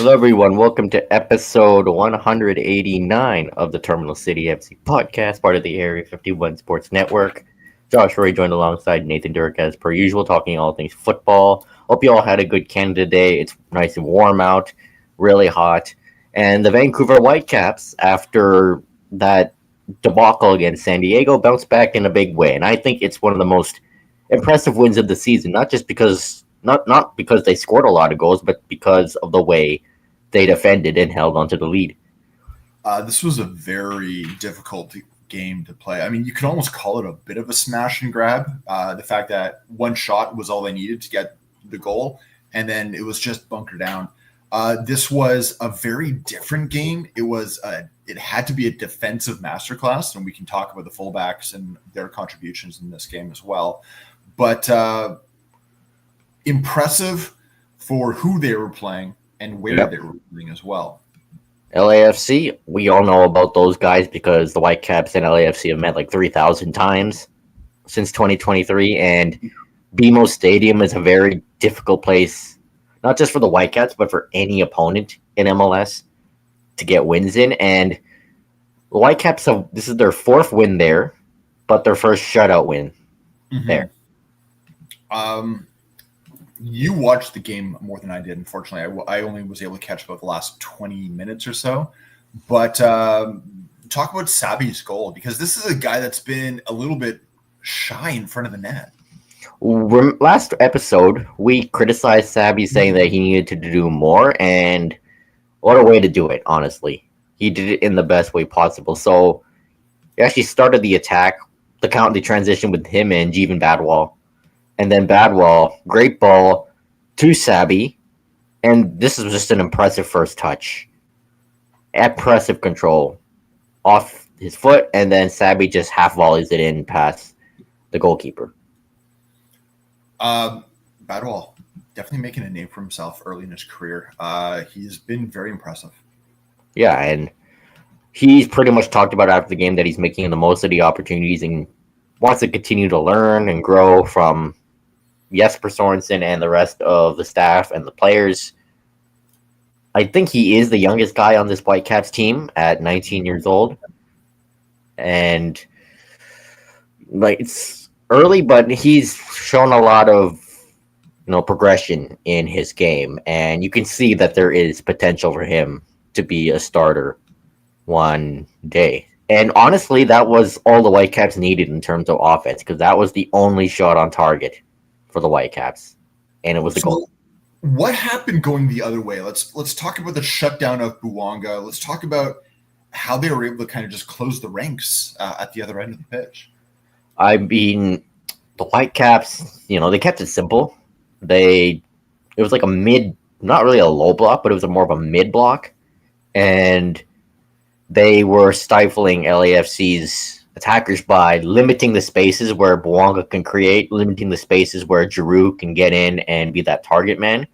Hello, everyone. Welcome to episode 189 of the Terminal City FC podcast, part of the Area 51 Sports Network. Josh Roy joined alongside Nathan Durk as per usual, talking all things football. Hope you all had a good Canada Day. It's nice and warm out, really hot. And the Vancouver Whitecaps, after that debacle against San Diego, bounced back in a big way. And I think it's one of the most impressive wins of the season, not just because not because they scored a lot of goals, but because of the way they defended and held onto the lead. This was a very difficult game to play. I mean, you could almost call it a bit of a smash and grab. The fact that one shot was all they needed to get the goal, and then it was just bunker down. This was a very different game. It had to be a defensive masterclass, and we can talk about the fullbacks and their contributions in this game as well. But impressive for who they were playing and where they were playing as well. LAFC, we all know about those guys because the Whitecaps and LAFC have met like 3,000 times since 2023, and BMO Stadium is a very difficult place, not just for the Whitecaps, but for any opponent in MLS to get wins in. And the Whitecaps this is their fourth win there, but their first shutout win there. You watched the game more than I did. Unfortunately, I only was able to catch about the last 20 minutes or so. But talk about Sabi's goal, because this is a guy that's been a little bit shy in front of the net. Last episode, we criticized Sabi, saying that he needed to do more, and what a way to do it, honestly. He did it in the best way possible. So he actually started the attack, the transition with him and Jeevan Badwal. And then Badwal, great ball to Sabi. And this is just an impressive first touch. Impressive control off his foot. And then Sabi just half volleys it in past the goalkeeper. Badwal, definitely making a name for himself early in his career. He's been very impressive. Yeah, and he's pretty much talked about after the game that he's making the most of the opportunities and wants to continue to learn and grow from Jesper Sorensen and the rest of the staff and the players. I think he is the youngest guy on this Whitecaps team at 19 years old. And it's early, but he's shown a lot of progression in his game. And you can see that there is potential for him to be a starter one day. And honestly, that was all the Whitecaps needed in terms of offense, because that was the only shot on target for the Whitecaps, and it was the goal. What happened going the other way? Let's talk about the shutdown of Bouanga. Let's talk about how they were able to kind of just close the ranks at the other end of the pitch. I mean, the Whitecaps, they kept it simple. It was like a mid, not really a low block, but it was more of a mid block, and they were stifling LAFC's attackers by limiting the spaces where Bouanga can create, limiting the spaces where Giroux can get in and be that target man.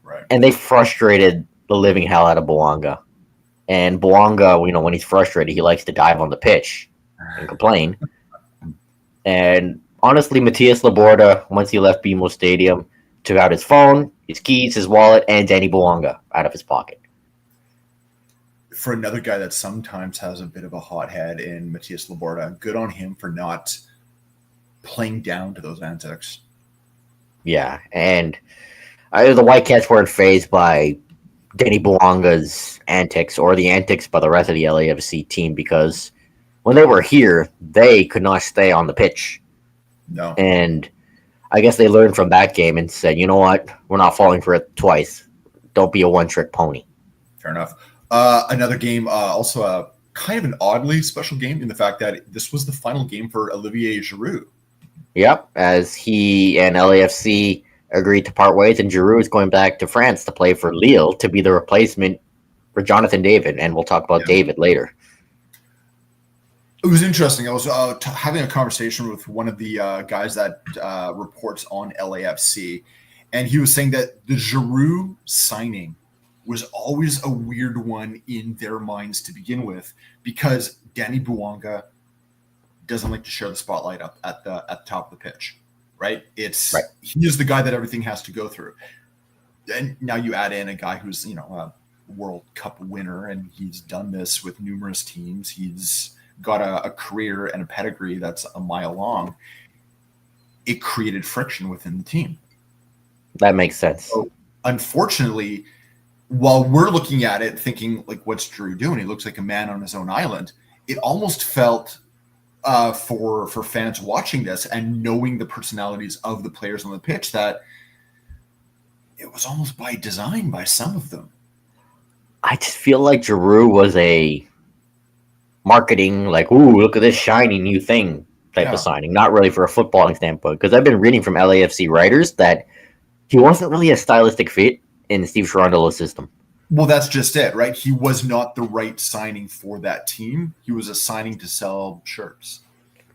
Right. And they frustrated the living hell out of Bouanga. And Bouanga, when he's frustrated, he likes to dive on the pitch and complain. And honestly, Matias Laborda, once he left BMO Stadium, took out his phone, his keys, his wallet, and Danny Bouanga out of his pocket. For another guy that sometimes has a bit of a hot head in Matias Laborda, good on him for not playing down to those antics. Yeah, and the Whitecaps weren't fazed by Danny Bouanga's antics or the antics by the rest of the LAFC team, because when they were here, they could not stay on the pitch. No. And I guess they learned from that game and said, you know what, we're not falling for it twice. Don't be a one-trick pony. Fair enough. Another game, also a kind of an oddly special game in the fact that this was the final game for Olivier Giroux. Yep, as he and LAFC agreed to part ways, and Giroux is going back to France to play for Lille to be the replacement for Jonathan David, and we'll talk about David later. It was interesting. I was having a conversation with one of the guys that reports on LAFC, and he was saying that the Giroux signing was always a weird one in their minds to begin with, because Danny Bouanga doesn't like to share the spotlight up at the top of the pitch, right? He is the guy that everything has to go through. and now you add in a guy who's a World Cup winner, and he's done this with numerous teams. He's got a career and a pedigree that's a mile long. It created friction within the team. That makes sense. So, unfortunately, while we're looking at it thinking, like, what's Drew doing? He looks like a man on his own island. It almost felt for fans watching this and knowing the personalities of the players on the pitch that it was almost by design by some of them. I just feel like Giroux was a marketing, like, ooh, look at this shiny new thing type of signing, not really for a footballing standpoint. Because I've been reading from LAFC writers that he wasn't really a stylistic fit in Steve Cherundolo's system. Well, that's just it, right? He was not the right signing for that team. He was a signing to sell shirts.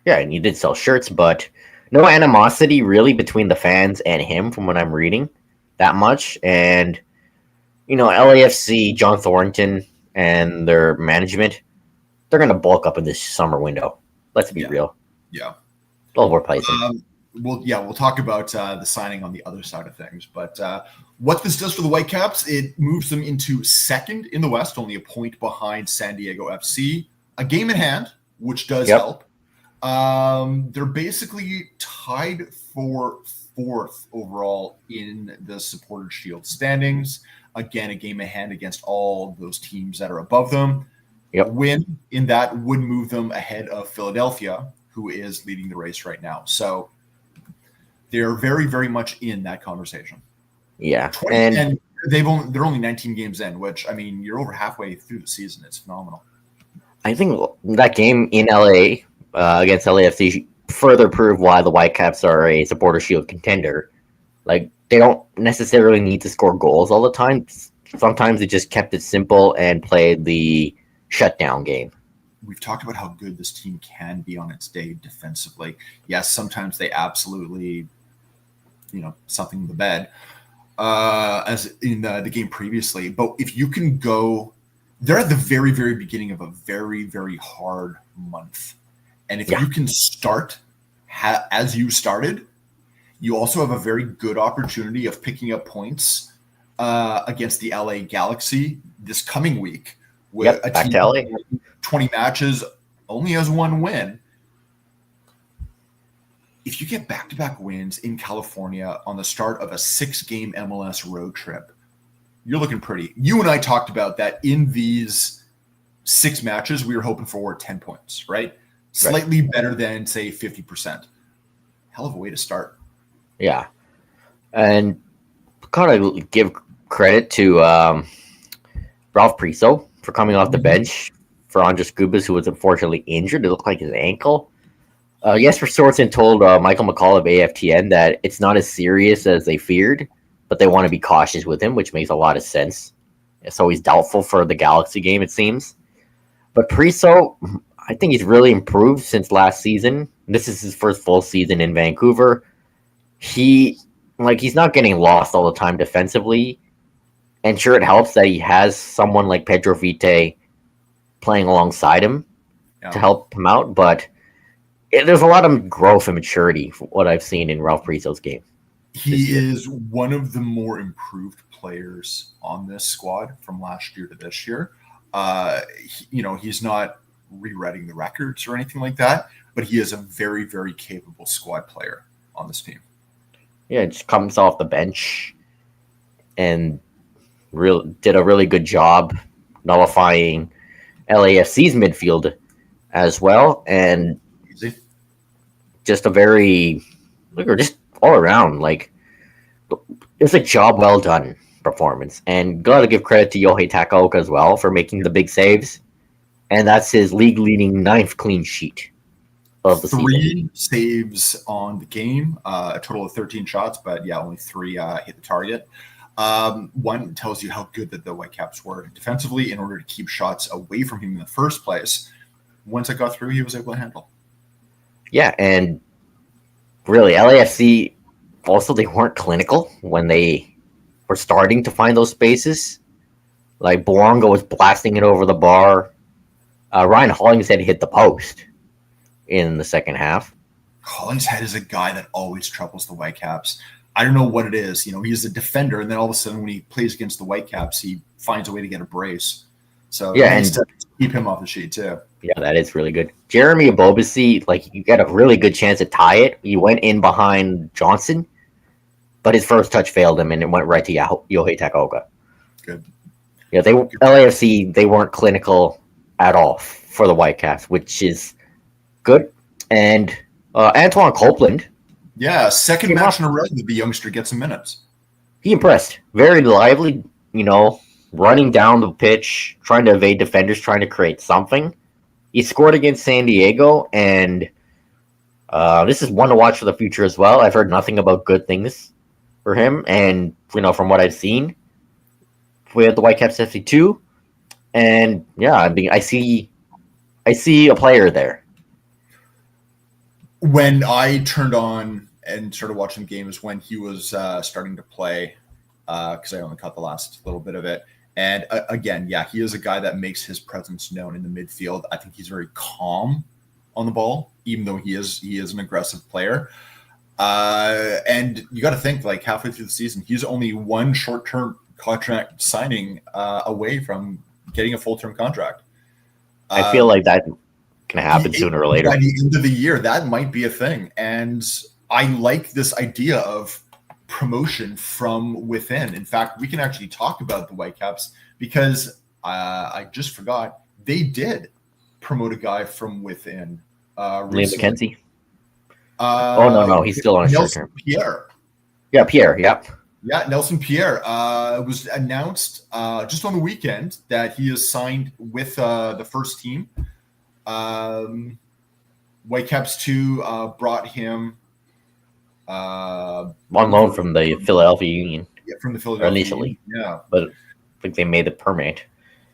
Yeah, and he did sell shirts, but no animosity really between the fans and him from what I'm reading that much. And, LAFC, John Thornton, and their management, they're going to bulk up in this summer window. Let's be real. Yeah. They'll overprice him. We'll talk about the signing on the other side of things. But what this does for the Whitecaps, it moves them into second in the West, only a point behind San Diego FC. A game in hand, which does help. They're basically tied for fourth overall in the Supporters Shield standings. Again, a game in hand against all those teams that are above them. A win in that would move them ahead of Philadelphia, who is leading the race right now. So they're very, very much in that conversation. Yeah. And they're only 19 games in, which, I mean, you're over halfway through the season. It's phenomenal. I think that game in LA against LAFC further proved why the Whitecaps are a Supporter Shield contender. Like, they don't necessarily need to score goals all the time. Sometimes they just kept it simple and played the shutdown game. We've talked about how good this team can be on its day defensively. Yes, sometimes they absolutely, something in the bed, as in the game previously. But if you can go, they're at the very, very beginning of a very, very hard month. And if you can start as you started, you also have a very good opportunity of picking up points against the LA Galaxy this coming week. With a back team to LA. 20 matches, only has one win. If you get back-to-back wins in California on the start of a 6-game MLS road trip, you're looking pretty. You and I talked about that in these 6 matches, we were hoping for 10 points, right? Slightly better than, say, 50%. Hell of a way to start. Yeah. And gotta give credit to Ralph Priso for coming off the bench for Andres Gubas, who was unfortunately injured. It looked like his ankle. Jesper Sorensen told Michael McCall of AFTN that it's not as serious as they feared, but they want to be cautious with him, which makes a lot of sense. So he's doubtful for the Galaxy game, it seems. But Priso, I think he's really improved since last season. This is his first full season in Vancouver. He's not getting lost all the time defensively. And sure, it helps that he has someone like Pedro Vite playing alongside him to help him out. But there's a lot of growth and maturity for what I've seen in Ralph Priso's game. He is one of the more improved players on this squad from last year to this year. He's not rewriting the records or anything like that, but he is a very, very capable squad player on this team. Yeah, just comes off the bench and did a really good job nullifying LAFC's midfield as well. And just just all around, it's a job well done performance. And got to give credit to Yohei Takaoka as well for making the big saves. And that's his league-leading 9th clean sheet of the season. 3 saves on the game, a total of 13 shots, but only 3 hit the target. One tells you how good that the Whitecaps were defensively in order to keep shots away from him in the first place. Once it got through, he was able to handle. Yeah, and really, LAFC, also, they weren't clinical when they were starting to find those spaces. Like, Borongo was blasting it over the bar. Ryan Hollingshead hit the post in the second half. Hollingshead is a guy that always troubles the Whitecaps. I don't know what it is. He's a defender, and then all of a sudden, when he plays against the Whitecaps, he finds a way to get a brace. So Yeah, nice and to keep him off the sheet too. yeah, that is really good. Jeremy Abobasi, like you got a really good chance to tie it. He went in behind Johnson, but his first touch failed him, and it went right to Yohei Takaoka. Good. Yeah, LAFC they weren't clinical at all for the Whitecaps, which is good. And Antoine Copeland, Yeah, second match in a row that the youngster gets some minutes. he impressed. Very lively, running down the pitch, trying to evade defenders, trying to create something. He scored against San Diego, and this is one to watch for the future as well. I've heard nothing about good things for him, and from what I've seen with the Whitecaps FC2, and yeah, I mean, I see a player there. When I turned on and started watching games when he was starting to play, because I only caught the last little bit of it. And again, yeah, he is a guy that makes his presence known in the midfield. I think he's very calm on the ball, even though he is an aggressive player. And you got to think, like, halfway through the season, he's only one short-term contract signing away from getting a full-term contract. I feel like that can happen sooner or later. By the end of the year, that might be a thing. And I like this idea of promotion from within. In fact, we can actually talk about the Whitecaps because I just forgot they did promote a guy from within. Liam McKenzie. No, he's still on a short term. Pierre. Yeah, Pierre. Yep. Yeah, Nelson Pierre. It was announced just on the weekend that he is signed with the first team. Whitecaps 2 brought him on loan from the Philadelphia Union. Yeah, from the Philadelphia initially. Union. Yeah, but I think they made it permanent.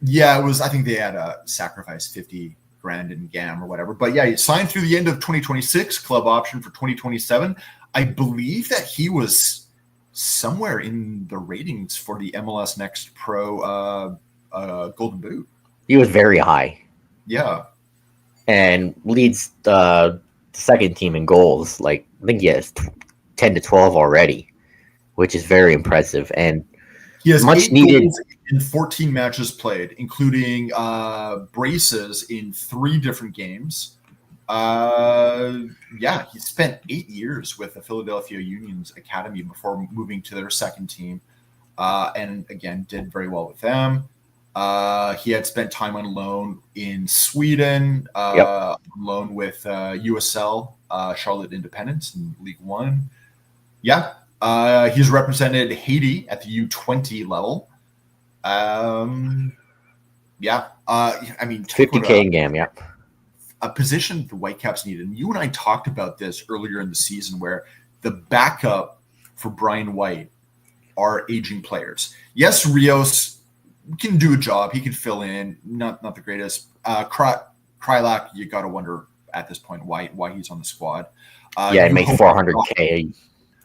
Yeah, it was. I think they had sacrificed $50,000 in GAM or whatever. But yeah, he signed through the end of 2026. Club option for 2027. I believe that he was somewhere in the ratings for the MLS Next Pro Golden Boot. He was very high. Yeah. And leads the second team in goals. Like, I think he has 10 to 12 already, which is very impressive. And he has much needed in 14 matches played, including braces in 3 different games. Yeah, he spent 8 years with the Philadelphia Union's academy before moving to their second team. And again, did very well with them. He had spent time on loan in Sweden, loan with USL, Charlotte Independence in League One. Yeah, he's represented Haiti at the U20 level. I mean, 50K in GAM, yeah. A position the Whitecaps needed. And you and I talked about this earlier in the season where the backup for Brian White are aging players. Yes, Rios can do a job. He can fill in. Not the greatest. Krylak, you got to wonder at this point why he's on the squad. He makes $400K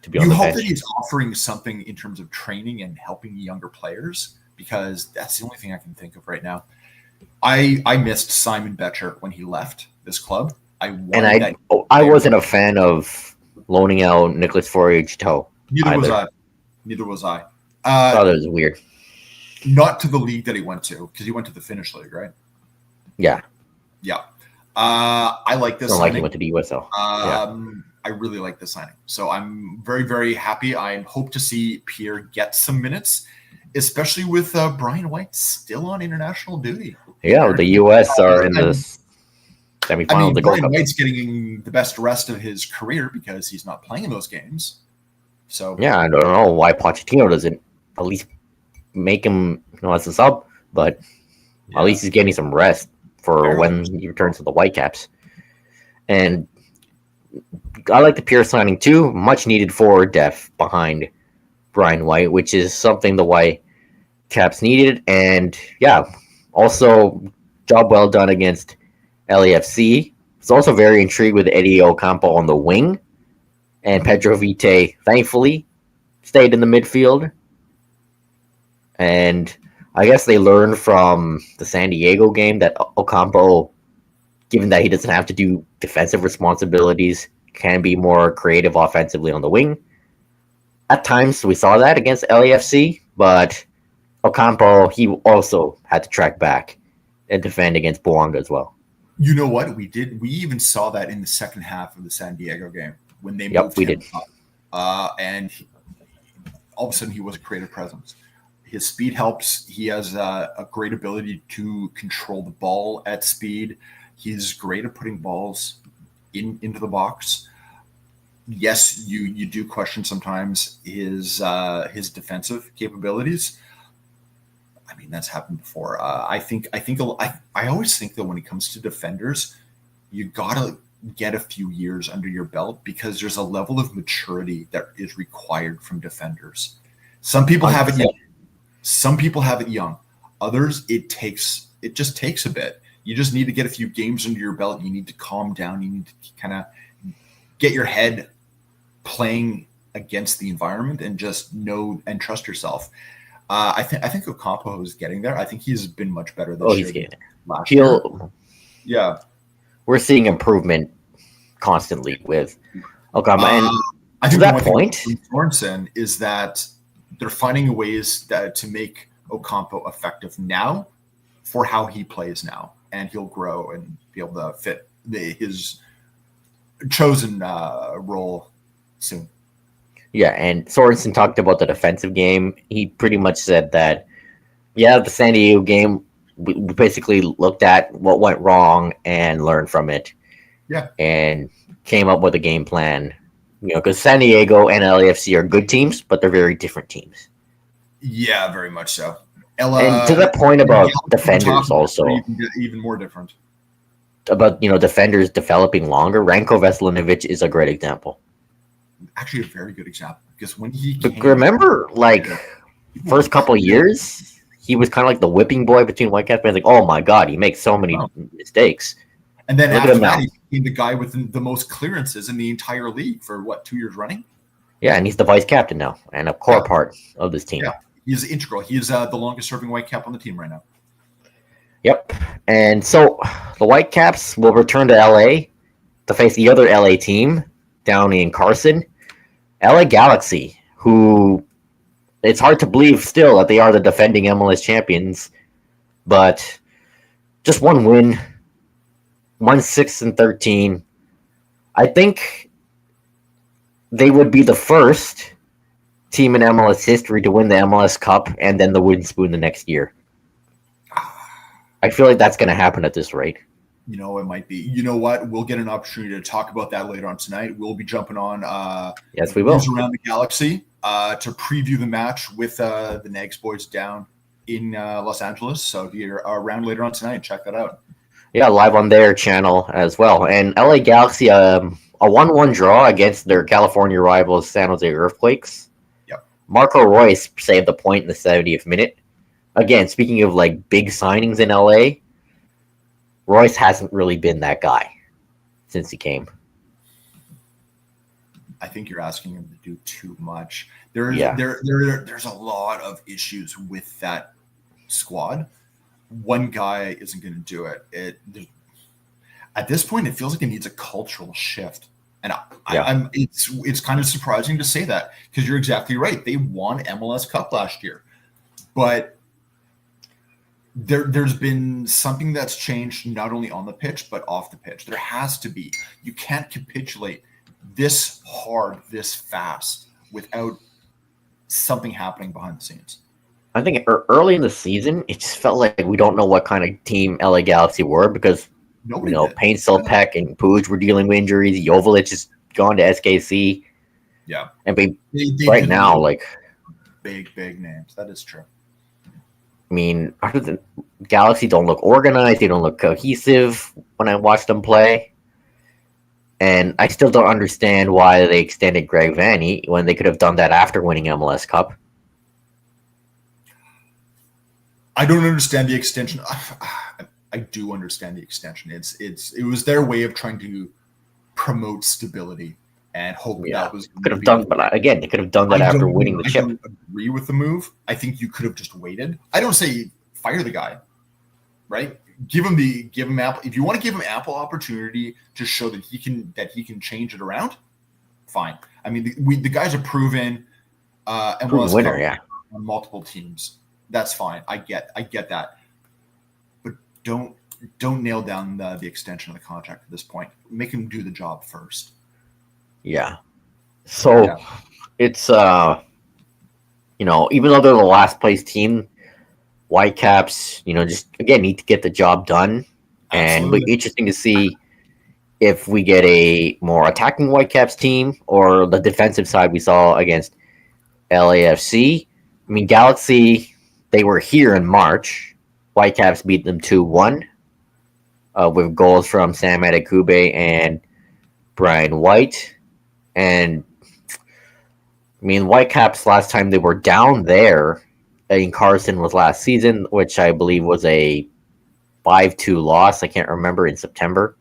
to be on the bench. You hope that he's offering something in terms of training and helping younger players, because that's the only thing I can think of right now. I missed Simon Betcher when he left this club. I wasn't a fan of loaning out Nicholas Fourier-Chateau. Neither was I. I thought it was weird. Not to the league that he went to, because he went to the Finnish league, right? Yeah. Yeah. I like this. Like he went to the USL. I really like this signing. So I'm very, very happy. I hope to see Pierre get some minutes, especially with Brian White still on international duty. Yeah, the U.S. are in the semifinal. I mean, Brian White's getting the best rest of his career because he's not playing in those games. So yeah, I don't know why Pochettino doesn't at least make him as a sub, but at least he's getting some rest for when he returns to the Whitecaps. And I like the Pierre signing too. Much needed forward depth behind Brian White, which is something the Whitecaps needed. And yeah, also job well done against LAFC. It's also very intrigued with Eddie Ocampo on the wing, and Pedro Vite thankfully stayed in the midfield. And I guess they learned from the San Diego game that Ocampo, given that he doesn't have to do defensive responsibilities, can be more creative offensively on the wing. at times we saw that against LAFC, but Ocampo, he also had to track back and defend against Boanga as well. You know what? We did. We even saw that in the second half of the San Diego game when they Yep, moved we him did. up. All of a sudden, he was a creative presence. His speed helps. He has a great ability to control the ball at speed. He's great at putting balls into the box. Yes, you do question sometimes his defensive capabilities. I mean, that's happened before. I always think that when it comes to defenders, you gotta get a few years under your belt because there's a level of maturity that is required from defenders. Some people have it young. Some people have it young. Others, it just takes a bit. You just need to get a few games under your belt. You need to calm down. You need to kind of get your head playing against the environment and just know and trust yourself. I think Ocampo is getting there. I think he's been much better this year. He's getting there. Last year. Yeah. We're seeing improvement constantly with Ocampo. And I think to that point, Sorensen is that they're finding ways to make Ocampo effective now for how he plays now, and he'll grow and be able to fit his chosen role soon. Yeah, and Sorensen talked about the defensive game. He pretty much said that, the San Diego game, we basically looked at what went wrong and learned from it. Yeah. And came up with a game plan. Because San Diego and LAFC are good teams, but they're very different teams. Yeah, very much so. And to that point about defenders also. Even more different. About, defenders developing longer, Ranko Veselinovic is a great example. Actually, a very good example because when he remember, first couple years, he was kind of like the whipping boy between Whitecaps fans. Like, oh my god, he makes so many mistakes. And then after that, he became the guy with the most clearances in the entire league for 2 years running. Yeah, and he's the vice captain now and a core part of this team. Yeah, he's integral. He's the longest serving Whitecap on the team right now. Yep. And so the Whitecaps will return to LA to face the other LA team down in Carson. LA Galaxy, who it's hard to believe still that they are the defending MLS champions, but just one win, 6-13. I think they would be the first team in MLS history to win the MLS Cup and then the wooden spoon the next year. I feel like that's going to happen at this rate. It might be. You know what? We'll get an opportunity to talk about that later on tonight. We'll be jumping on yes, we will. Around the Galaxy to preview the match with the Nags boys down in Los Angeles. So if you're around later on tonight, check that out. Yeah, live on their channel as well. And LA Galaxy, a 1-1 draw against their California rivals, San Jose Earthquakes. Yep. Marco Royce saved the point in the 70th minute. Again, speaking of big signings in LA, Royce hasn't really been that guy since he came. I think you're asking him to do too much. There's a lot of issues with that squad. One guy isn't going to do it. At this point, it feels like it needs a cultural shift. And it's kind of surprising to say that because you're exactly right. They won MLS Cup last year, but there's been something that's changed not only on the pitch but off the pitch. There has to be. You can't capitulate this hard, this fast without something happening behind the scenes. I think early in the season, it just felt like we don't know what kind of team LA Galaxy were because Payne Silpek and Puig were dealing with injuries. Joveljic has gone to SKC. Yeah, and they right now big names. That is true. I mean, Galaxy don't look organized. They don't look cohesive when I watch them play. And I still don't understand why they extended Greg Vanney when they could have done that after winning MLS Cup. I don't understand the extension. I do understand the extension. It was their way of trying to promote stability and hope that was could have done. But again, they could have done that after winning the chip. I don't agree with the move. I think you could have just waited. I don't say fire the guy, right? Give him ample. If you want to give him ample opportunity to show that he can change it around, fine. I mean, the guys are proven. Proven MLS winner, coverage yeah. on multiple teams. That's fine. I get that. But don't nail down the extension of the contract at this point. Make him do the job first. Yeah. So Yeah. it's even though they're the last place team, Whitecaps, just again need to get the job done, and it'll be Absolutely. interesting to see if we get a more attacking Whitecaps team or the defensive side we saw against LAFC. I mean, Galaxy, they were here in March. Whitecaps beat them 2-1 with goals from Sam Adekugbe and Brian White. And I mean, Whitecaps last time they were down there in Carson was last season, which I believe was a 5-2 loss. I can't remember, in September.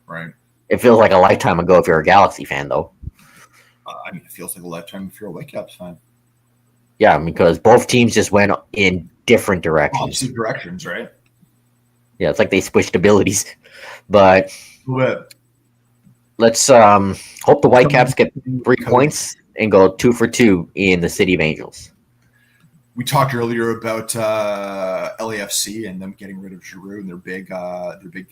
Right. It feels like a lifetime ago if you're a Galaxy fan, though. I mean, it feels like a lifetime if you're a Whitecaps fan. Yeah, because both teams just went in different directions. Opposite directions, right? Yeah, it's like they switched abilities. But let's hope the Whitecaps get 3 points and go 2 for 2 in the City of Angels. We talked earlier about LAFC and them getting rid of Giroud and their big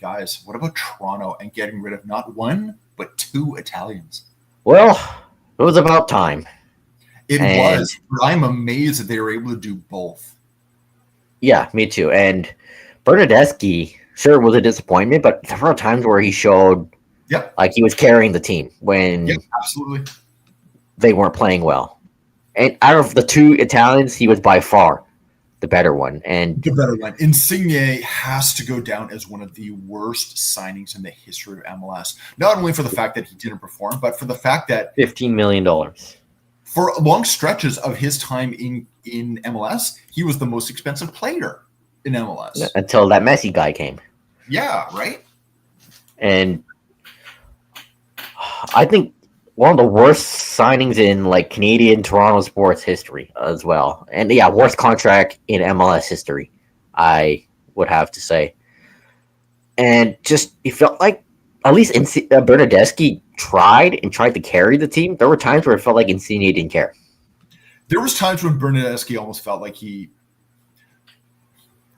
guys. What about Toronto and getting rid of not one but 2 Italians? Well, it was about time. It was. But I'm amazed that they were able to do both. Yeah, me too. And Bernadeschi, sure, was a disappointment, but there were times where he showed like he was carrying the team when absolutely they weren't playing well. And out of the 2 Italians, he was by far the better one. And the better one. Insigne has to go down as one of the worst signings in the history of MLS. Not only for the fact that he didn't perform, but for the fact that $15 million. For long stretches of his time in MLS, he was the most expensive player in MLS. Until that Messi guy came. Yeah, right? And I think one of the worst signings in like Canadian Toronto sports history as well. And yeah, worst contract in MLS history, I would have to say. And just, it felt like at least Bernadeschi tried to carry the team. There were times where it felt like Insigne didn't care. There was times when Bernadeschi almost felt like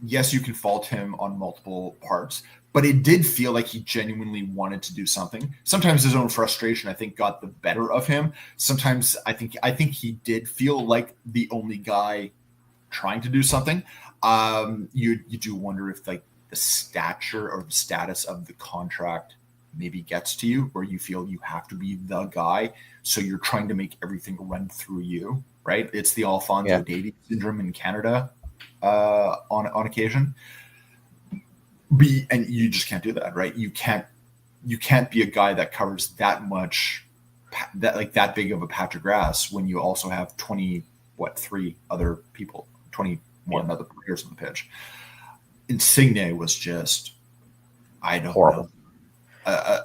yes, you can fault him on multiple parts, but it did feel like he genuinely wanted to do something. Sometimes his own frustration, I think, got the better of him. Sometimes I think he did feel like the only guy trying to do something. You do wonder if like the stature or the status of the contract maybe gets to you, where you feel you have to be the guy, so you're trying to make everything run through you, right? It's the Alphonso Davies syndrome in Canada on occasion. And you just can't do that, right? You can't be a guy that covers that much, that big of a patch of grass when you also have 21 other players on the pitch. Insigne was just, I don't horrible. know,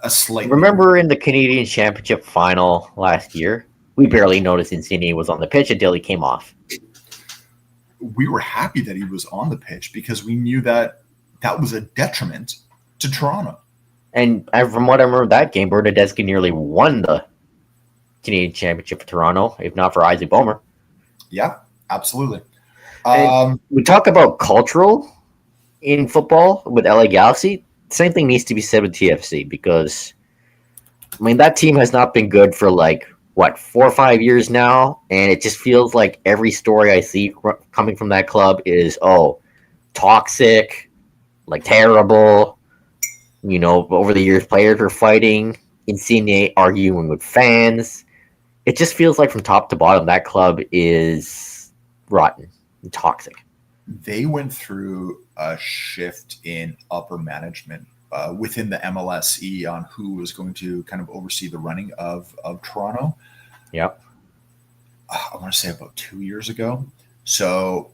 a slight. Remember in the Canadian Championship final last year, we barely noticed Insigne was on the pitch until he came off. We were happy that he was on the pitch because we knew that was a detriment to Toronto. And from what I remember that game, Bernadeschi nearly won the Canadian Championship for Toronto, if not for Isaac Boehmer. Yeah, absolutely. We talk about cultural in football with LA Galaxy. Same thing needs to be said with TFC because, I mean, that team has not been good for 4 or 5 years now, and it just feels like every story I see coming from that club is toxic, terrible. Over the years, players are fighting, Insigne arguing with fans. It just feels like from top to bottom, that club is rotten and toxic. They went through a shift in upper management within the MLSE on who was going to kind of oversee the running of Toronto. Yep. I want to say about 2 years ago. So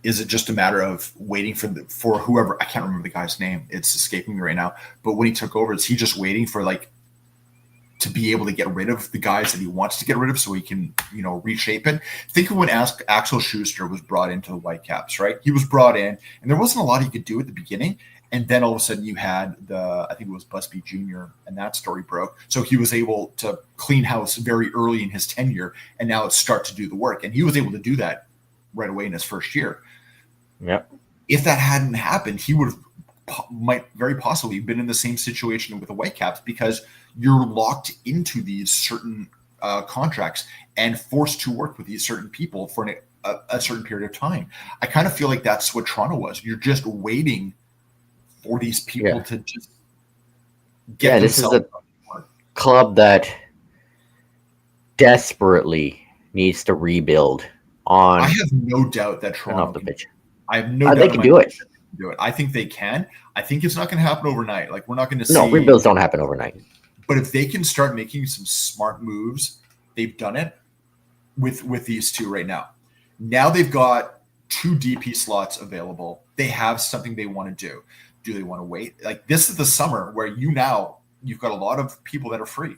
is it just a matter of waiting for whoever, I can't remember the guy's name, it's escaping me right now, but when he took over, is he just waiting for to be able to get rid of the guys that he wants to get rid of so he can, reshape it? Think of when Axel Schuster was brought into the Whitecaps, right? He was brought in and there wasn't a lot he could do at the beginning. And then all of a sudden you had I think it was Busby Jr. and that story broke. So he was able to clean house very early in his tenure and now start to do the work. And he was able to do that right away in his first year. Yeah. If that hadn't happened, he might very possibly have been in the same situation with the Whitecaps, because you're locked into these certain contracts and forced to work with these certain people for a certain period of time. I kind of feel like that's what Toronto was. You're just waiting for these people to just get themselves. This is a club that desperately needs to rebuild. I have no doubt that Toronto off the pitch. I have no doubt they can do it. I think they can. I think it's not going to happen overnight. Like, we're not going to see. No, rebuilds don't happen overnight. But if they can start making some smart moves, they've done it with these two right now. Now they've got 2 DP slots available. They have something they want to do. Do they want to wait? Like, this is the summer where you've got a lot of people that are free.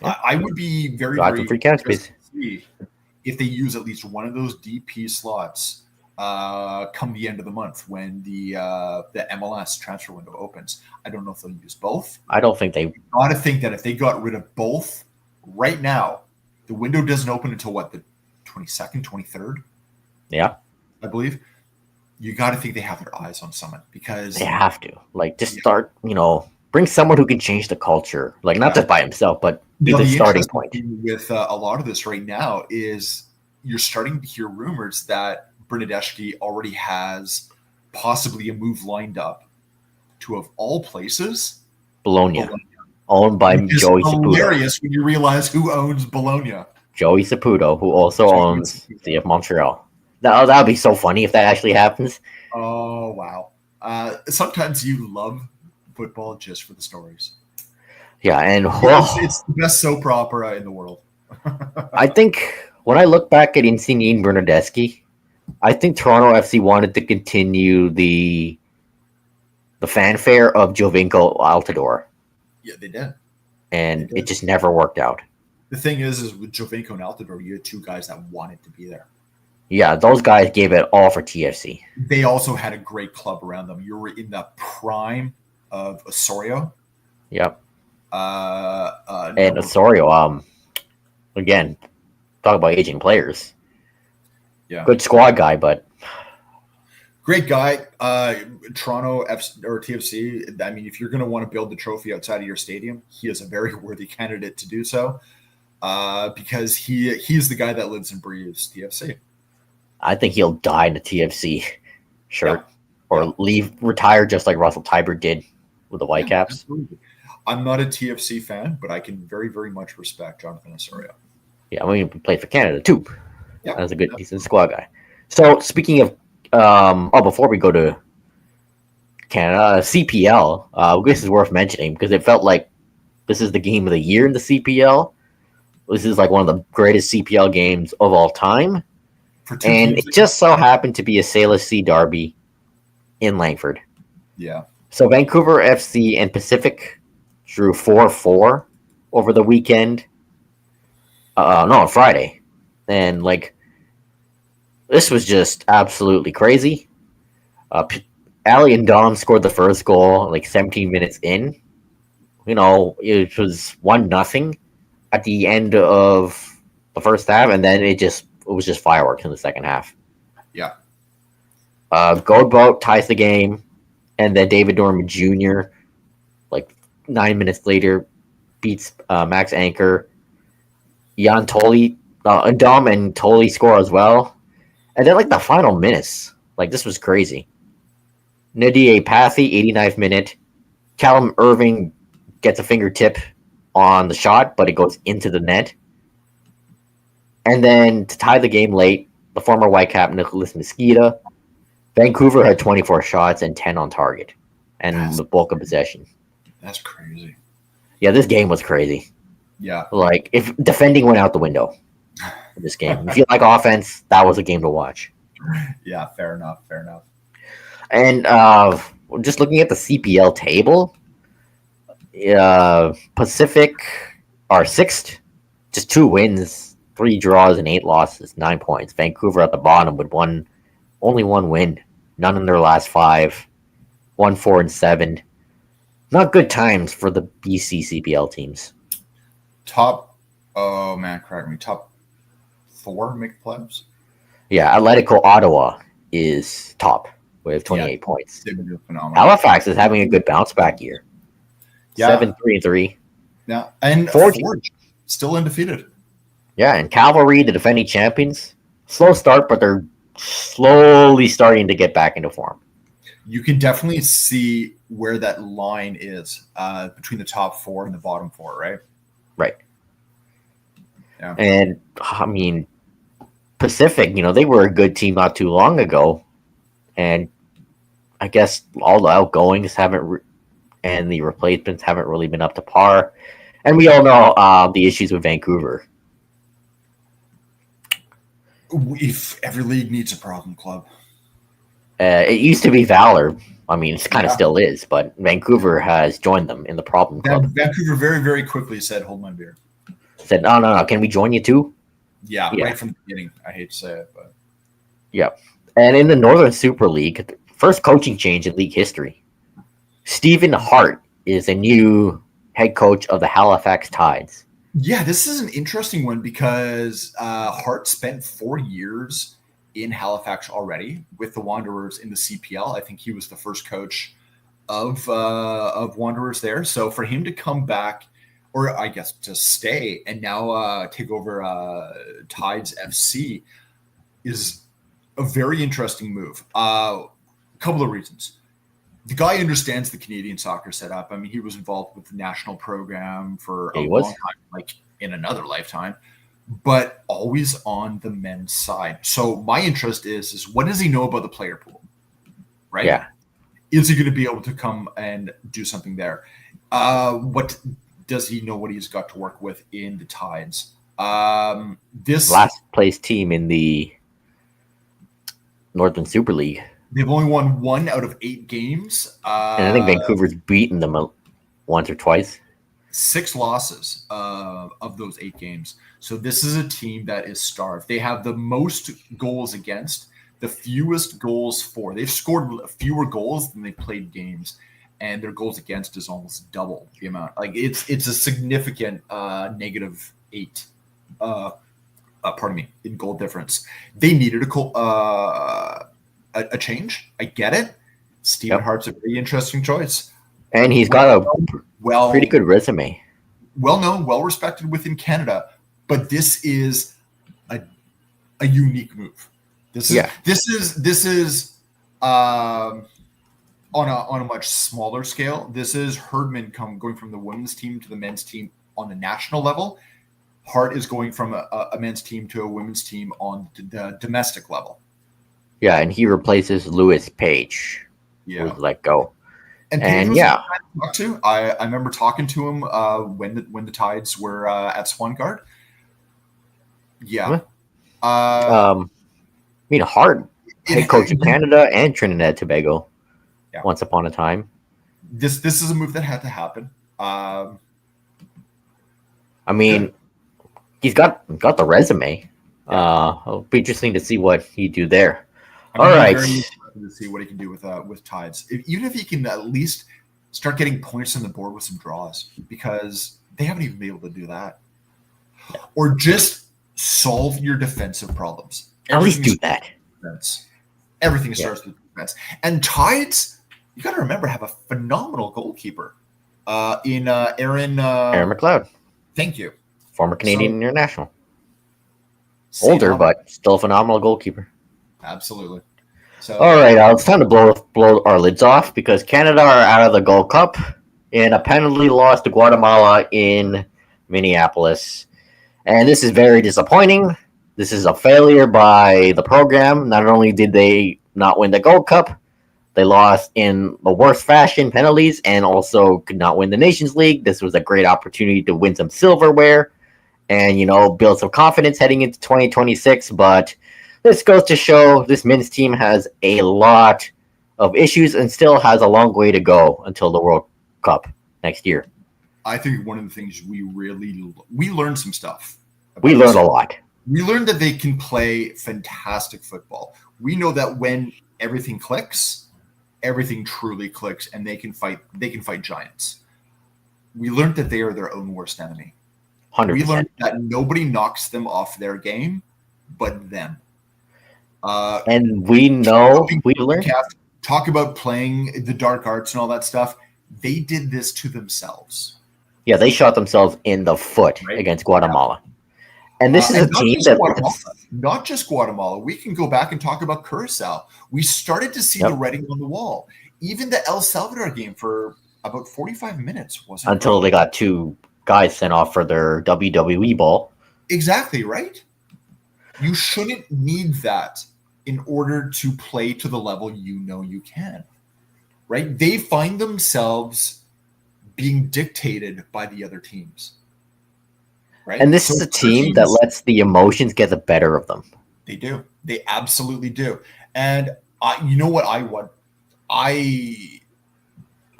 Yeah. I would be very free cap space if they use at least one of those DP slots come the end of the month when the MLS transfer window opens. I don't know if they'll use both. I don't think they. You got to think that if they got rid of both right now, the window doesn't open until what, the 22nd, 23rd? Yeah, I believe. You got to think they have their eyes on someone, because they have to start. Bring someone who can change the culture, not just by himself, but be the starting point. With a lot of this right now is you're starting to hear rumors that Bernadeschi already has possibly a move lined up to, of all places, Bologna. Owned by Joey Saputo. Hilarious when you realize who owns Bologna. Joey Saputo, who also owns CF Montreal. That would be so funny if that actually happens. Oh, wow. Sometimes you love football just for the stories. Yeah, and it's the best soap opera in the world. I think when I look back at Insigne and Bernadeschi, I think Toronto FC wanted to continue the fanfare of Jovinko Altidore. Yeah, they did. And it just never worked out. The thing is with Jovinko and Altidore, you had 2 guys that wanted to be there. Yeah, those guys gave it all for TFC. They also had a great club around them. You were in the prime of Osorio. Yep. And Osorio, again, talk about aging players. Yeah. Good squad guy, but great guy. Toronto or TFC. I mean, if you're going to want to build the trophy outside of your stadium, he is a very worthy candidate to do so, because he's the guy that lives and breathes TFC. I think he'll die in the TFC shirt or retire just like Russell Tybert did with the Whitecaps. I'm not a TFC fan, but I can very, very much respect Jonathan Osorio. Yeah, I mean, he played for Canada too. Yeah, that's a good, decent squad guy. So speaking of, before we go to Canada, CPL, this is worth mentioning because it felt like this is the game of the year in the CPL. This is like one of the greatest CPL games of all time. And it just so happened to be a Sailor C derby in Langford. Yeah. So Vancouver FC and Pacific drew 4-4 over the weekend. On Friday. And, this was just absolutely crazy. Ali and Dom scored the first goal, 17 minutes in. It was 1-0 at the end of the first half, and then it was just fireworks in the second half. Yeah. Goldboat ties the game, and then David Norman Jr., 9 minutes later, beats Max Anchor. Jan Tolly, Dom and Tolly score as well. And then, the final minutes, this was crazy. Nadia Pathy, 89th minute. Callum Irving gets a fingertip on the shot, but it goes into the net. And then to tie the game late, the former Whitecap Nicholas Mosqueda. Vancouver had 24 shots and 10 on target, and the bulk of possession. That's crazy. Yeah, this game was crazy. Yeah. If defending went out the window in this game. If you like offense, that was a game to watch. Yeah, fair enough. And just looking at the CPL table, Pacific are 6th, just 2 wins, 3 draws, and 8 losses, 9 points. Vancouver at the bottom with only one win, none in their last 5. 1-4-7. Not good times for the BC CPL teams. Oh man, correct me. Top 4 make the playoffs. Yeah, Atletico Ottawa is top with 28 points. They've been doing phenomenal. Halifax is having a good bounce back year. 7-3-3. Yeah, and Forge still undefeated. Yeah, and Cavalry, the defending champions, slow start, but they're slowly starting to get back into form. You can definitely see where that line is between the top 4 and the bottom 4, right? Right. Yeah. And, I mean, Pacific, they were a good team not too long ago. And I guess all the outgoings and the replacements haven't really been up to par. And we all know the issues with Vancouver. If every league needs a problem club. It used to be Valor. I mean, it kind of still is, but Vancouver has joined them in the problem club. Vancouver very, very quickly said, "Hold my beer." Said, no, can we join you too? Yeah, right from the beginning. I hate to say it, but yeah. And in the Northern Super League, first coaching change in league history. Stephen Hart is a new head coach of the Halifax Tides. Yeah, this is an interesting one because Hart spent 4 years in Halifax already with the Wanderers in the CPL. I think he was the first coach of Wanderers there. So for him to come back, or I guess to stay and now take over Tides FC is a very interesting move. A couple of reasons. The guy understands the Canadian soccer setup. I mean, he was involved with the national program for a long time, like in another lifetime, but always on the men's side. So my interest is what does he know about the player pool, right? Yeah. Is he going to be able to come and do something there? What does he know what he's got to work with in the Tides? This last place team in the Northern Super League. They've only won 1 out of 8 games. And I think Vancouver's beaten them once or twice. 6 losses of those 8 games. So this is a team that is starved. They have the most goals against, the fewest goals for. They've scored fewer goals than they played games, and their goals against is almost double the amount. Like it's a significant -8. In goal difference. They needed a change. I get it. Stephen Hart's a very interesting choice. And he's got a pretty good resume. Well known, well respected within Canada, but this is a unique move. This is on a much smaller scale. This is Herdman going from the women's team to the men's team on the national level. Hart is going from a men's team to a women's team on the domestic level. Yeah, and he replaces Lewis Page. Yeah, who's let go. And talk to. I remember talking to him when the Tides were at Swangard. Yeah. I mean, Hart, head coach of Canada and Trinidad Tobago. Yeah. Once upon a time. This is a move that had to happen. I mean, he's got the resume. It'll be interesting to see what he do there. All right. Very interested to see what he can do with Tides. Even if he can at least start getting points on the board with some draws, because they haven't even been able to do that. Yeah. Or just solve your defensive problems. At least do that. Defense. Everything starts with defense. And Tides, you got to remember, have a phenomenal goalkeeper in Aaron McLeod. Thank you. Former Canadian international. Older, but still a phenomenal goalkeeper. Absolutely. So, all right, it's time to blow our lids off because Canada are out of the Gold Cup in a penalty loss to Guatemala in Minneapolis. And this is very disappointing. This is a failure by the program. Not only did they not win the Gold Cup, they lost in the worst fashion, penalties, and also could not win the Nations League. This was a great opportunity to win some silverware and, build some confidence heading into 2026. But this goes to show this men's team has a lot of issues and still has a long way to go until the World Cup next year. I think one of the things we learned some stuff. We learned a lot. We learned that they can play fantastic football. We know that when everything clicks, everything truly clicks and they can fight giants. We learned that they are their own worst enemy. 100%. We learned that nobody knocks them off their game but them. And we know we learned. Talk about playing the dark arts and all that stuff. They did this to themselves. Yeah, they shot themselves in the foot against Guatemala. Yeah. And this is a team that not just Guatemala. We can go back and talk about Curacao. We started to see the writing on the wall. Even the El Salvador game for about 45 minutes wasn't until they got 2 guys sent off for their WWE ball. Exactly, right? You shouldn't need that in order to play to the level you know you can. Right? They find themselves being dictated by the other teams. Right? And this is a team that lets the emotions get the better of them. They do. They absolutely do. And you know what I want? I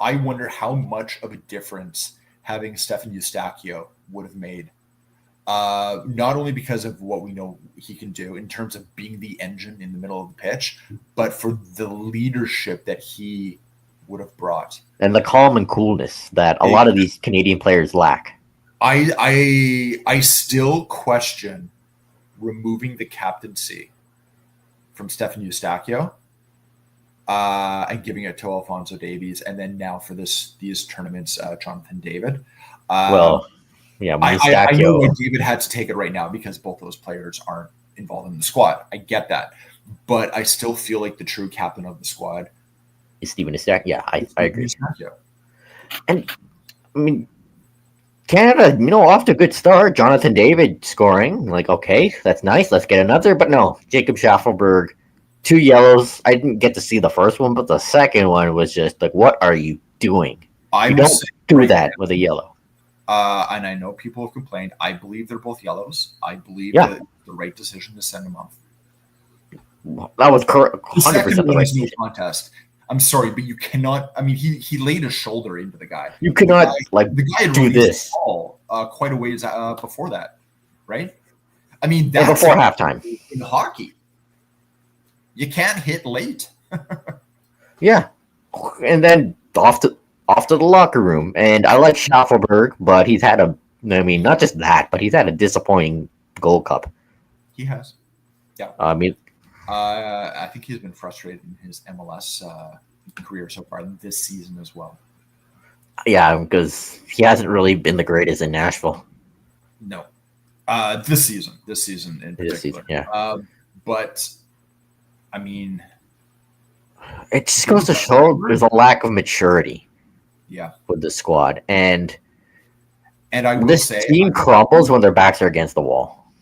wonder how much of a difference having Stefan Eustachio would have made. Not only because of what we know he can do in terms of being the engine in the middle of the pitch, but for the leadership that he would have brought. And the calm and coolness that a lot of these Canadian players lack. I still question removing the captaincy from Stefan Eustachio and giving it to Alphonso Davies, and then now for these tournaments, Jonathan David. Yeah, I know why David had to take it right now because both those players aren't involved in the squad. I get that, but I still feel like the true captain of the squad is Steven Eustachio. Yeah, I agree. Eustachio. And I mean, Canada, off to a good start. Jonathan David scoring. Like, okay, that's nice. Let's get another. But no, Jacob Schaffelberg, 2 yellows. I didn't get to see the first one, but the second one was just like, what are you doing? You don't do that with a yellow. And I know people have complained. I believe they're both yellows. I believe that the right decision to send them off. That was 100% the right decision. Contest. I'm sorry, but you cannot. I mean, he laid his shoulder into the guy. You cannot the guy had do this ball, quite a ways before that, right? I mean, that's before halftime in hockey. You can't hit late. Yeah, and then off to the locker room. And I like Schaffelberg, but he's had not just that, but he's had a disappointing Gold Cup. He has. Yeah. I think he's been frustrated in his MLS career so far this season as well. Yeah, because he hasn't really been the greatest in Nashville. No. This season in particular. This season, yeah. But, I mean... It just goes to show there's a lack of maturity. Yeah. With the squad. And I will this say... team crumbles when their backs are against the wall.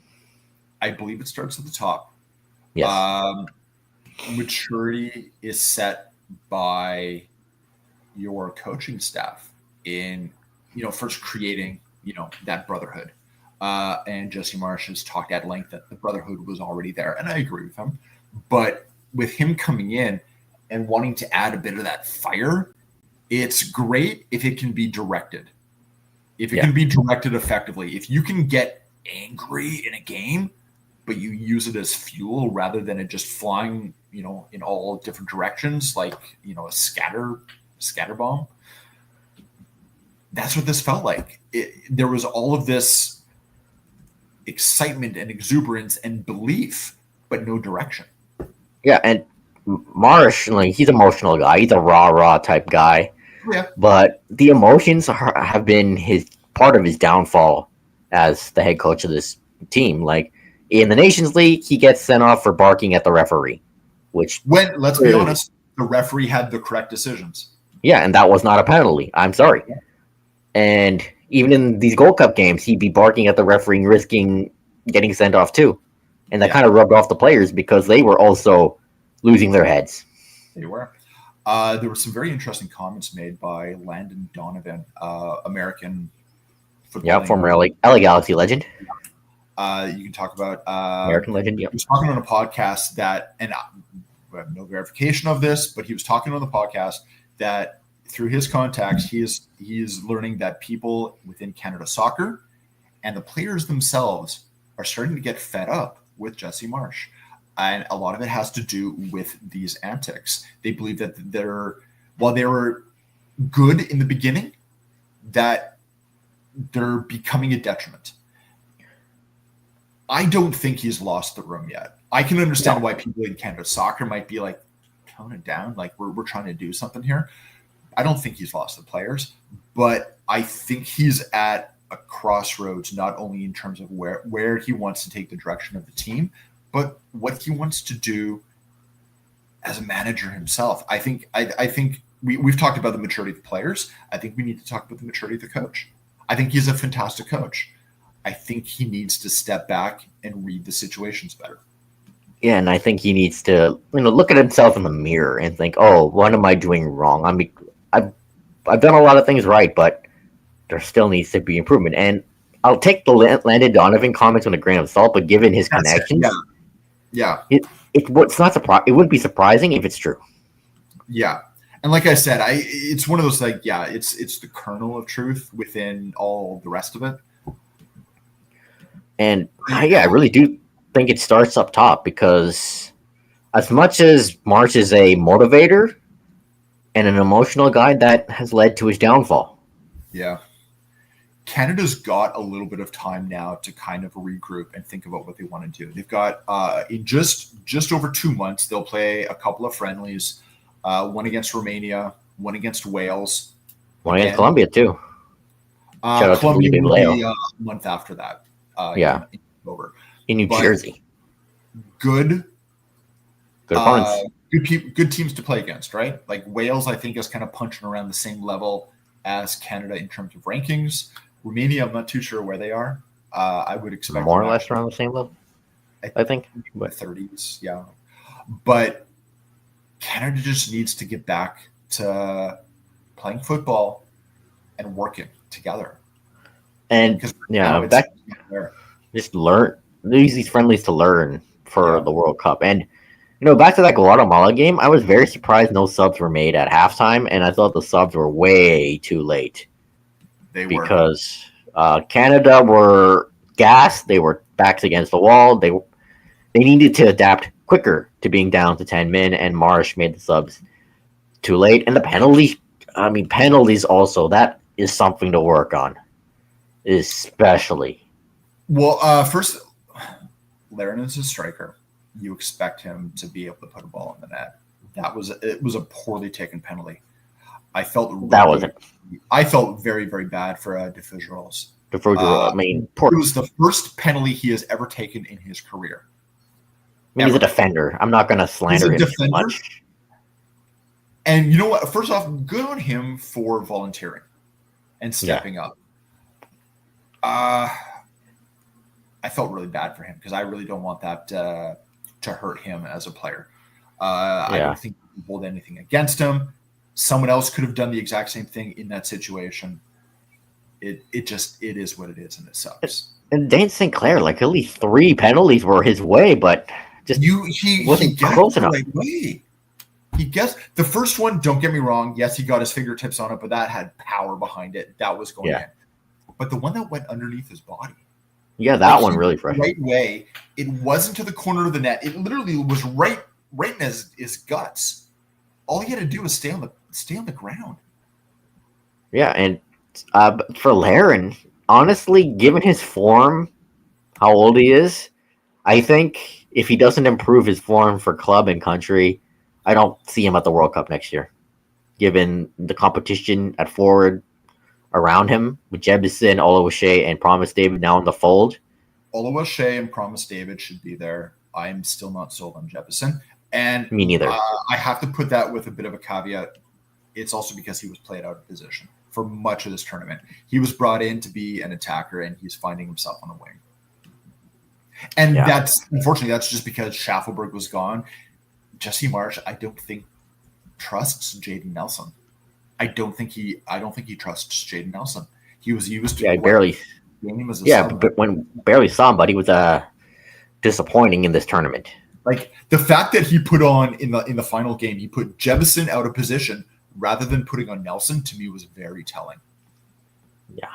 I believe it starts at the top. Yes. Maturity is set by your coaching staff in, first creating, that brotherhood. And Jesse Marsh has talked at length that the brotherhood was already there, and I agree with him. But with him coming in and wanting to add a bit of that fire, it's great if it can be directed. If it can be directed effectively. If you can get angry in a game, but you use it as fuel rather than it just flying, in all different directions, like, a scatter bomb. That's what this felt like. There was all of this excitement and exuberance and belief, but no direction. Yeah, and Marsh, he's an emotional guy. He's a rah type guy. Yeah. But the emotions have been part of his downfall as the head coach of this team. Like, in the Nations League, he gets sent off for barking at the referee, let's be honest, the referee had the correct decisions. Yeah, and that was not a penalty. I'm sorry. Yeah. And even in these Gold Cup games, he'd be barking at the referee and risking getting sent off too. And that kind of rubbed off the players because they were also losing their heads. They were. There were some very interesting comments made by Landon Donovan, American football. Yeah, former LA Galaxy legend. You can talk about American legend. Yeah, he was talking on a podcast that, and I have no verification of this, but he was talking on the podcast that through his contacts, he is learning that people within Canada Soccer and the players themselves are starting to get fed up with Jesse Marsh. And a lot of it has to do with these antics. They believe that while they were good in the beginning, that they're becoming a detriment. I don't think he's lost the room yet. I can understand why people in Canada soccer might be like, tone it down. Like we're trying to do something here. I don't think he's lost the players, but I think he's at a crossroads, not only in terms of where he wants to take the direction of the team, but what he wants to do as a manager himself. I think we've talked about the maturity of the players. I think we need to talk about the maturity of the coach. I think he's a fantastic coach. I think he needs to step back and read the situations better. Yeah, and I think he needs to, look at himself in the mirror and think, "Oh, what am I doing wrong? I've done a lot of things right, but there still needs to be improvement." And I'll take the Landon Donovan comments with a grain of salt, but given his connections, it wouldn't be surprising if it's true. Yeah, and like I said, it's one of those it's the kernel of truth within all the rest of it. And I really do think it starts up top, because as much as Marsh is a motivator and an emotional guy, that has led to his downfall. Yeah. Canada's got a little bit of time now to kind of regroup and think about what they want to do. They've got in just over 2 months, they'll play a couple of friendlies, one against Romania, one against Wales, one against Colombia too. Shout out Colombia to will be a month after that. In New Jersey. Good opponents. Good teams to play against, right? Like Wales, I think, is kind of punching around the same level as Canada in terms of rankings. Romania, I'm not too sure where they are. I would expect more or less around the same level, I think. But 30s, yeah. But Canada just needs to get back to playing football and working together. And just use these friendlies to learn for the World Cup. And back to that Guatemala game, I was very surprised no subs were made at halftime, and I thought the subs were way too late. Because Canada were gassed, they were backs against the wall. They needed to adapt quicker to being down to 10 men, and Marsh made the subs too late. And the penalties also, that is something to work on, especially. Well, first, Larin is a striker. You expect him to be able to put a ball in the net. It was a poorly taken penalty. I felt very, very bad for Defugeralis. It was the first penalty he has ever taken in his career. He's a defender. I'm not going to slander him too much. And you know what? First off, good on him for volunteering and stepping up. I felt really bad for him because I really don't want that to hurt him as a player. I don't think we can hold anything against him. Someone else could have done the exact same thing in that situation. It is what it is, and it sucks. And Dane St. Clair, like at least 3 penalties were his way, but just he wasn't close enough. He guessed the first one. Don't get me wrong. Yes, he got his fingertips on it, but that had power behind it. That was going in. But the one that went underneath his body. Yeah, that one really fresh. Right way. It wasn't to the corner of the net. It literally was right in his guts. All he had to do was stay on the ground. Yeah, and for Larin, honestly, given his form, how old he is, I think if he doesn't improve his form for club and country, I don't see him at the World Cup next year. Given the competition at forward around him with Jebison, Oluwaseyi, and Promise David now in the fold. Oluwaseyi and Promise David should be there. I'm still not sold on Jebison. And me neither. I have to put that with a bit of a caveat. It's also because he was played out of position for much of this tournament. He was brought in to be an attacker, and he's finding himself on the wing. And unfortunately, that's just because Schaffelberg was gone. Jesse Marsh, I don't think trusts Jaden Nelson. I don't think he trusts Jaden Nelson. He was used to barely saw him, but he was disappointing in this tournament. Like the fact that he put on in the final game, he put Jebison out of position rather than putting on Nelson, to me was very telling. Yeah.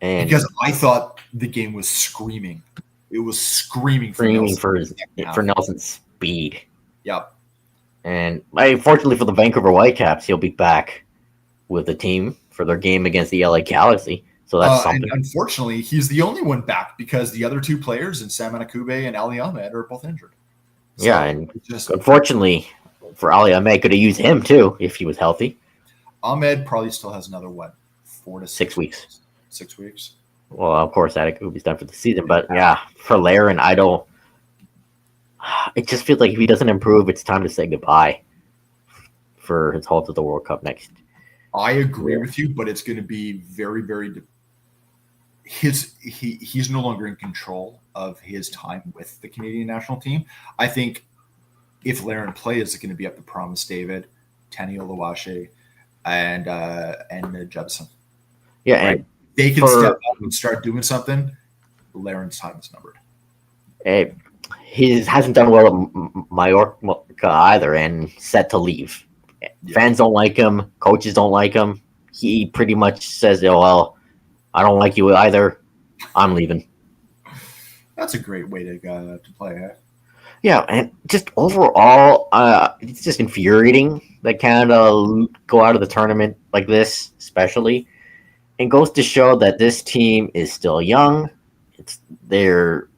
And because I thought the game was screaming It was screaming for screaming Nelson. for Nelson's speed. Yep. And fortunately for the Vancouver Whitecaps, he'll be back with the team for their game against the LA Galaxy. So that's something. And unfortunately, he's the only one back because the other two players, in Sam Anakube and Ali Ahmed, are both injured. So yeah, and unfortunately for Ali Ahmed, could have used him too if he was healthy. Ahmed probably still has another 4 to 6 weeks. 6 weeks. Well, of course, Anakube's done for the season, but yeah, for Larin, it just feels like if he doesn't improve, it's time to say goodbye for his hold to the World Cup next. I agree with you, but it's going to be very, very. He's no longer in control of his time with the Canadian national team. I think if Larin plays, it's going to be up to Promise David, Tani Oluwaseyi, and Jebson. Yeah, right? and they can step up and start doing something. Larin's time is numbered. He hasn't done well at Mallorca either, and set to leave. Yeah. Fans don't like him. Coaches don't like him. He pretty much says, "Oh well, I don't like you either. I'm leaving." That's a great way to play, eh? Yeah, and just overall, it's just infuriating that Canada go out of the tournament like this, especially. It goes to show that this team is still young. Their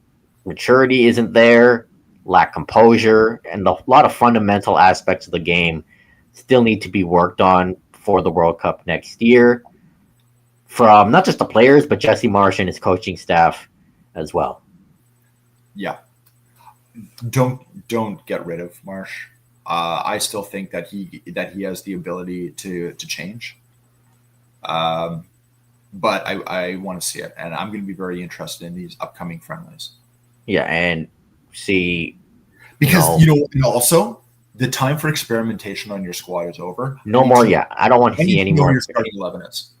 maturity isn't there, lack composure, and a lot of fundamental aspects of the game still need to be worked on for the World Cup next year. From not just the players, but Jesse Marsh and his coaching staff as well. Yeah. Don't get rid of Marsh. I still think that he has the ability to change. But I want to see it, and I'm going to be very interested in these upcoming friendlies. Yeah, and see, because also the time for experimentation on your squad is over. No more. Yeah, I don't want to see any more. Your starting 11 is.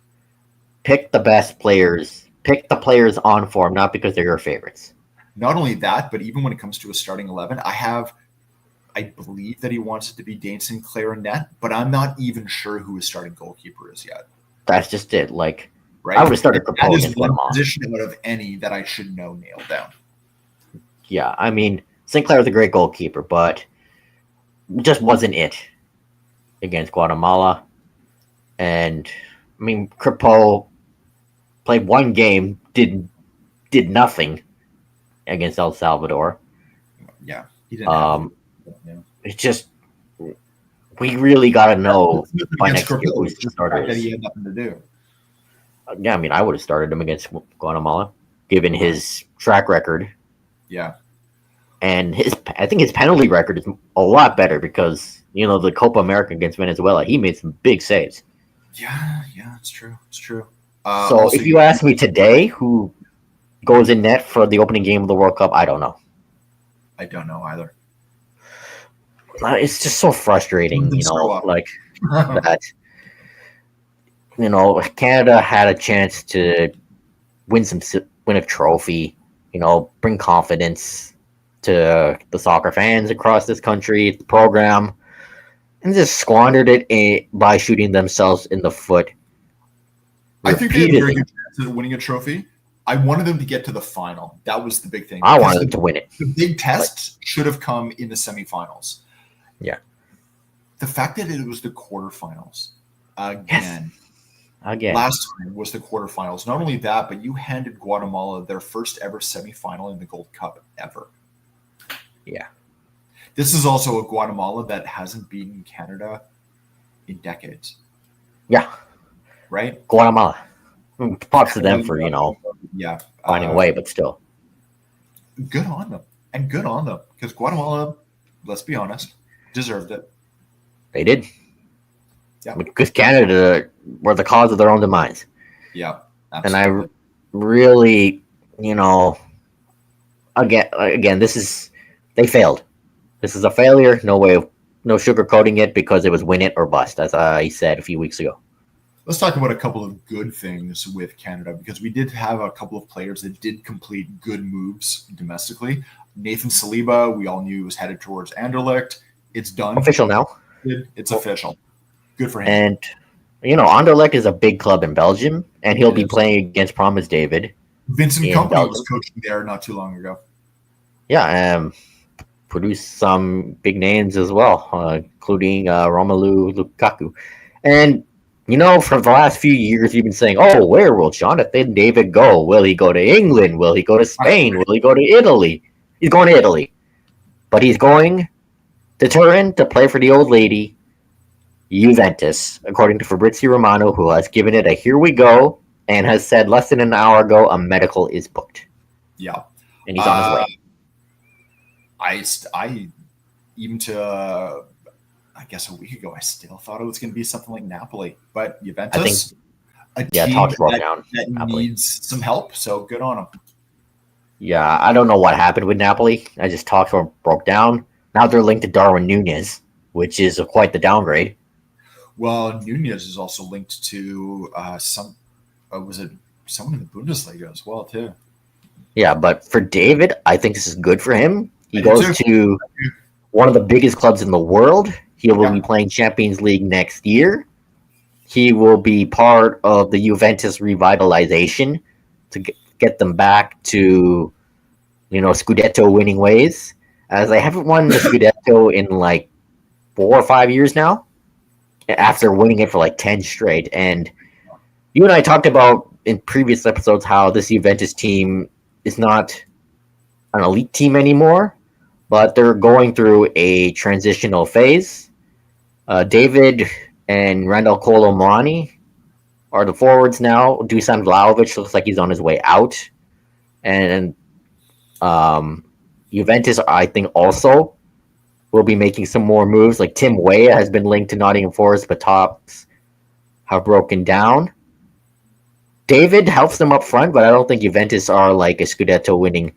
Pick the best players. Pick the players on form, not because they're your favorites. Not only that, but even when it comes to a starting 11, I believe that he wants it to be Dane Sinclair in net, but I'm not even sure who his starting goalkeeper is yet. That's just it. Like, right? I would have started That is one position out of any that I should know nailed down. Yeah, I mean, Sinclair's a great goalkeeper, but just wasn't it against Guatemala. And, I mean, Kripo played one game, did nothing against El Salvador. Yeah, he didn't. It's just we really got to know by next year who's the starter. That he had nothing to do. Yeah, I mean, I would have started him against Guatemala, given his track record. Yeah, and I think his penalty record is a lot better because the Copa America against Venezuela, he made some big saves. Yeah, it's true. It's true. So if you ask me today who goes in net for the opening game of the World Cup, I don't know. I don't know either. It's just so frustrating, like that. Canada had a chance to win a trophy, bring confidence to the soccer fans across this country, the program, and just squandered it by shooting themselves in the foot. I think they had a very good chance at winning a trophy. I wanted them to get to the final. That was the big thing. I wanted them to win it. The big test should have come in the semifinals. Yeah. The fact that it was the quarterfinals again. Again. Last time was the quarterfinals. Not only that, but you handed Guatemala their first ever semifinal in the Gold Cup ever. Yeah. This is also a Guatemala that hasn't beaten Canada in decades. Yeah. Right? Guatemala. Props to them for, finding a way, but still. Good on them. And good on them. Because Guatemala, let's be honest, deserved it. They did. Yeah. Because Canada were the cause of their own demise. Yeah. Absolutely. And I really, again, they failed. This is a failure. No sugarcoating it because it was win it or bust, as I said a few weeks ago. Let's talk about a couple of good things with Canada because we did have a couple of players that did complete good moves domestically. Nathan Saliba, we all knew was headed towards Anderlecht. It's done. Official now. It's official. Good for him. And, Anderlecht is a big club in Belgium, and he'll be playing against Promise David Vincent in Company was Belgium. coaching there not too long ago. Yeah, produced some big names as well, including Romelu Lukaku. And for the last few years, you've been saying, "Oh, where will Jonathan David go? Will he go to England? Will he go to Spain? Will he go to Italy?" He's going to Italy, but he's going to Turin to play for the old lady, Juventus, according to Fabrizio Romano, who has given it a "here we go" and has said less than an hour ago a medical is booked, Yeah. and he's on his way. I even to I guess a week ago, I still thought it was going to be something like Napoli, but I think, Juventus, a yeah, team talks broke down. that Napoli. needs some help. So good on them. Yeah, I don't know what happened with Napoli. I just talked or broke down. Now they're linked to Darwin Nunez, which is quite the downgrade. Well, Nunez is also linked to was it someone in the Bundesliga as well too? Yeah, but for David, I think this is good for him. He I do goes too. to one of the biggest clubs in the world. He will Yeah. be playing Champions League next year. He will be part of the Juventus revitalization to get them back to, Scudetto winning ways, as they haven't won the Scudetto in like 4 or 5 years now, after winning it for like 10 straight. And you and I talked about in previous episodes how this Juventus team is not an elite team anymore, but they're going through a transitional phase. David and Randall Colomani are the forwards now. Dusan Vlahovic looks like he's on his way out. And Juventus, I think, also will be making some more moves. Like Tim Weah has been linked to Nottingham Forest, but talks have broken down. David helps them up front, but I don't think Juventus are like a Scudetto winning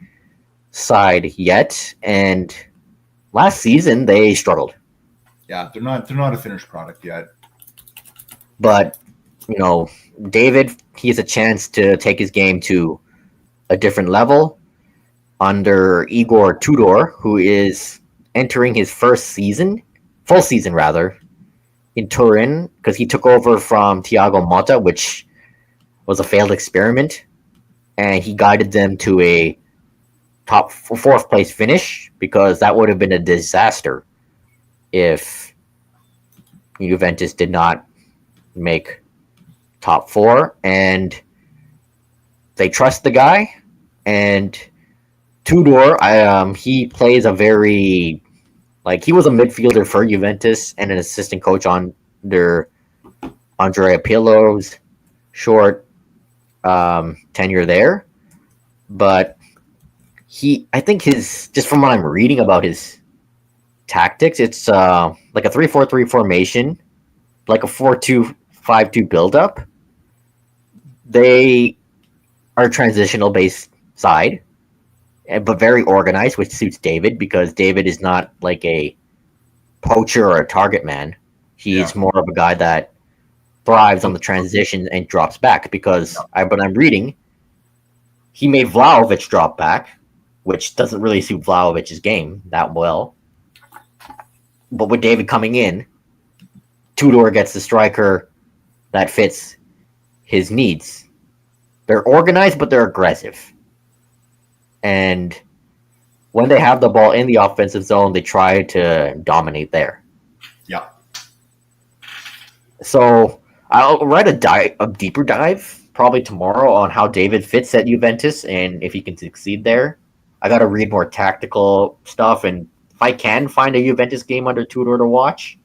side yet. And last season they struggled. Yeah, they're not a finished product yet. But David, he has a chance to take his game to a different level under Igor Tudor, who is entering his full season rather, in Turin, because he took over from Thiago Motta, which was a failed experiment, and he guided them to a top fourth place finish, because that would have been a disaster if Juventus did not make top four. And they trust the guy, and Tudor, he plays a very, he was a midfielder for Juventus and an assistant coach under Andrea Pirlo's short tenure there. But I think just from what I'm reading about his tactics, it's like a 3-4-3 formation, like a 4-2-5-2 build-up. They are a transitional based side, but very organized, which suits David, because David is not like a poacher or a target man. He's more of a guy that thrives on the transition and drops back, because but I'm reading, he made Vlahovic drop back, which doesn't really suit Vlahovic's game that well. But with David coming in, Tudor gets the striker that fits his needs. They're organized, but they're aggressive. And when they have the ball in the offensive zone, they try to dominate there. Yeah. So I'll write a deeper dive probably tomorrow on how David fits at Juventus and if he can succeed there. I got to read more tactical stuff, and if I can find a Juventus game under Tudor to watch,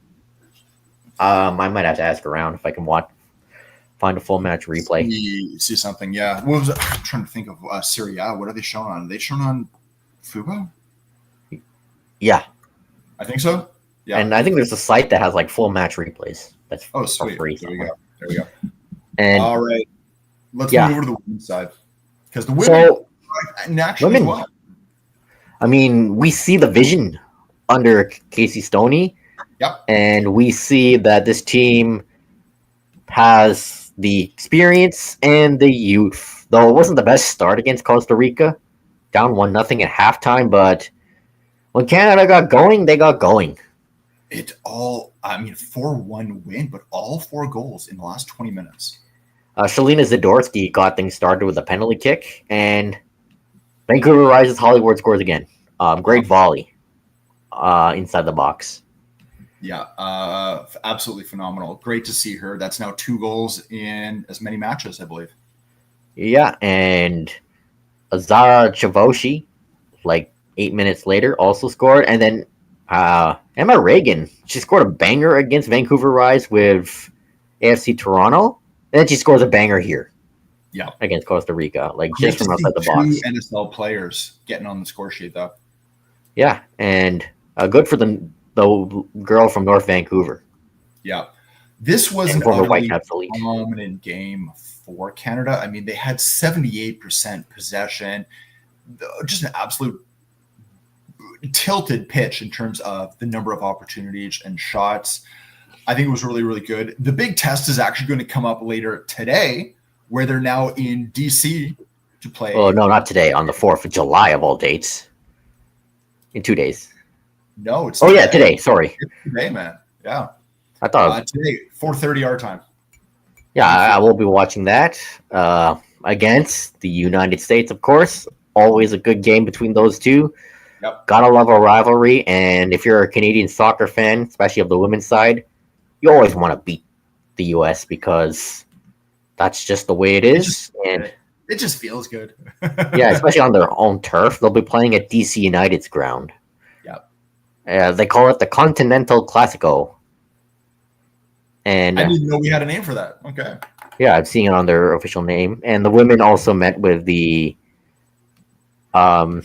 I might have to ask around if I can find a full match replay. See something, yeah. What was it? I'm trying to think of Serie A. What are they shown on? Are they shown on Fubo? Yeah, I think so. Yeah, and I think there's a site that has like full match replays. That's sweet. Free There we go. And all right, let's move over to the women's side, because the women naturally women. well. I mean, we see the vision under Casey Stoney. Yep. And we see that this team has the experience and the youth. Though it wasn't the best start against Costa Rica, down 1-0 at halftime, but when Canada got going, they got going. 4-1 win, but all 4 goals in the last 20 minutes. Shalina Zadorsky got things started with a penalty kick, and Vancouver Rises Hollywood scores again. Great volley inside the box. Yeah, absolutely phenomenal. Great to see her. That's now 2 goals in as many matches, I believe. Yeah, and Zara Chavoshi, like 8 minutes later, also scored. And then Emma Reagan, she scored a banger against Vancouver Rise with AFC Toronto. And then she scores a banger here. Yeah. Against Costa Rica, like Great just from outside the 2 box. NSL players getting on the score sheet, though. Yeah, and good for the girl from North Vancouver. Yeah. This was and an former utterly Whitecaps elite. dominant game for Canada. I mean, they had 78% possession, just an absolute tilted pitch in terms of the number of opportunities and shots. I think it was really, really good. The big test is actually going to come up later today, where they're now in DC to play. Oh, no, not today. On the 4th of July of all dates. In 2 days. No, it's today. Yeah, today. Sorry. It's today, man. Yeah. I thought today, 4:30 our time. Yeah, I will be watching that against the United States, of course. Always a good game between those two. Yep. Gotta love a rivalry, and if you're a Canadian soccer fan, especially of the women's side, you always want to beat the U.S. because that's just the way it is. It just feels good. Yeah, especially on their own turf. They'll be playing at DC United's ground. Yep. They call it the Continental Classico. And I didn't know we had a name for that. Okay. Yeah, I've seen it on their official name. And the women also met with the I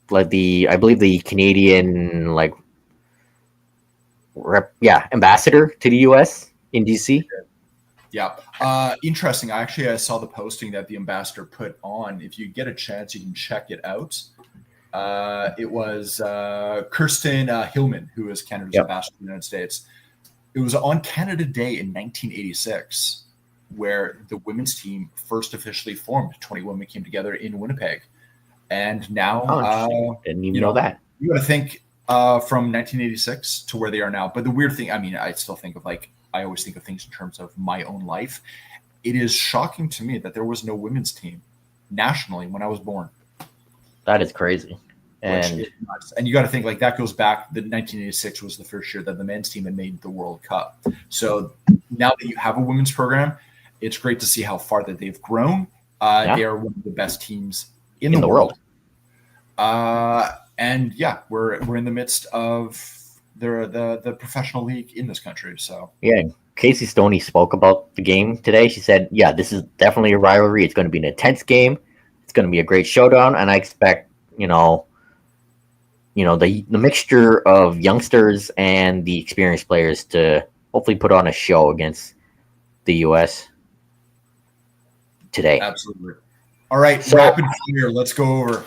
believe the Canadian ambassador to the US in DC. Yeah. Interesting. I saw the posting that the ambassador put on. If you get a chance, you can check it out. It was Kirsten Hillman, who is Canada's ambassador to the United States. It was on Canada Day in 1986, where the women's team first officially formed. 20 women came together in Winnipeg. And now, didn't even know that. You got to think from 1986 to where they are now. But the weird thing, I mean, I still think of I always think of things in terms of my own life. It is shocking to me that there was no women's team nationally when I was born. That is crazy. And you got to think that goes back. The 1986 was the first year that the men's team had made the World Cup. So now that you have a women's program, it's great to see how far that they've grown. They are one of the best teams in the world. And we're in the midst of the professional league in this country. So Casey Stoney spoke about the game today. She said, this is definitely a rivalry. It's going to be an intense game. It's going to be a great showdown, and I expect the mixture of youngsters and the experienced players to hopefully put on a show against the U.S. today. Absolutely. All right, rapid fire. Let's go over.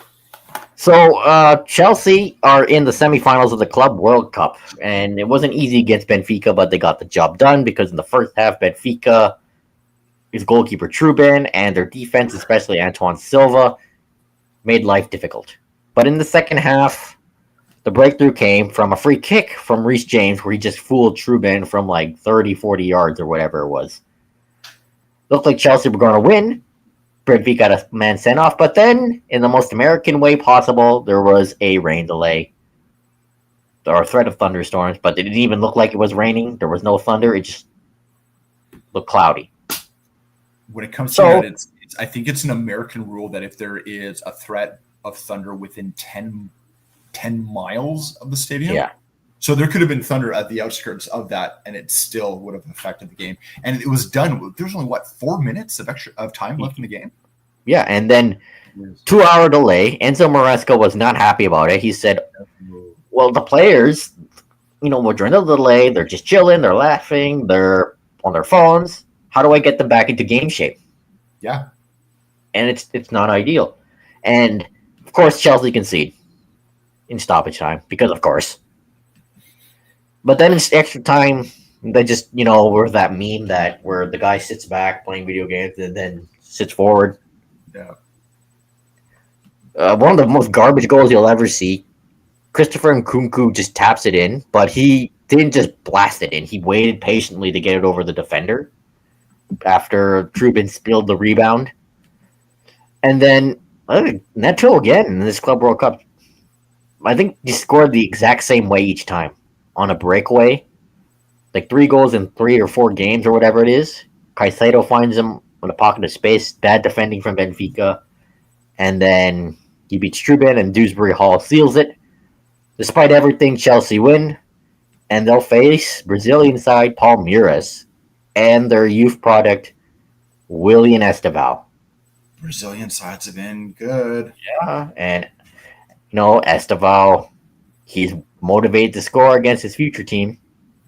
So Chelsea are in the semifinals of the Club World Cup, and it wasn't easy against Benfica, but they got the job done because in the first half, Benfica, his goalkeeper Trubin, and their defense, especially Antoine Silva, made life difficult. But in the second half, the breakthrough came from a free kick from Reece James where he just fooled Trubin from 30, 40 yards or whatever it was. Looked like Chelsea were going to win. Benfica got a man sent off, but then, in the most American way possible, there was a rain delay. Or a threat of thunderstorms, but it didn't even look like it was raining. There was no thunder. It just looked cloudy. When it comes to that, I think it's an American rule that if there is a threat of thunder within 10 miles of the stadium. So there could have been thunder at the outskirts of that, and it still would have affected the game. And it was done. There was only 4 minutes of time left in the game. Yeah, and then 2-hour delay. Enzo Maresca was not happy about it. He said, "Well, the players, during the delay, they're just chilling, they're laughing, they're on their phones. How do I get them back into game shape?" Yeah, and it's not ideal. And of course, Chelsea concede in stoppage time because, of course. But then in extra time, they just, were that meme where the guy sits back playing video games and then sits forward. Yeah. One of the most garbage goals you'll ever see. Christopher Nkunku just taps it in, but he didn't just blast it in. He waited patiently to get it over the defender. after Trubin spilled the rebound. And then Neto again in this Club World Cup. I think he scored the exact same way each time on a breakaway, like 3 goals in 3 or 4 games or whatever it is. Caicedo finds him in a pocket of space, bad defending from Benfica, and then he beats Trubin and Dewsbury Hall seals it. Despite everything, Chelsea win, and they'll face Brazilian side Palmeiras and their youth product Willian Esteval. Brazilian sides have been good. And Esteval, he's motivated to score against his future team.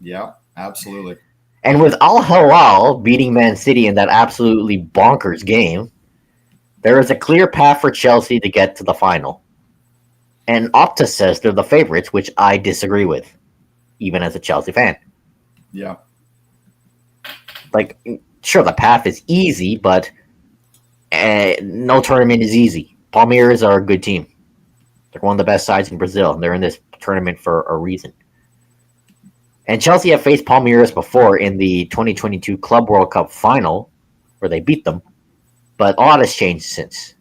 Yeah, absolutely. And with Al Hilal beating Man City in that absolutely bonkers game, there is a clear path for Chelsea to get to the final. And Opta says they're the favorites, which I disagree with, even as a Chelsea fan. Yeah. Like, sure, the path is easy, but no tournament is easy. Palmeiras are a good team. They're one of the best sides in Brazil, and they're in this tournament for a reason. And Chelsea have faced Palmeiras before in the 2022 Club World Cup final, where they beat them, but a lot has changed since.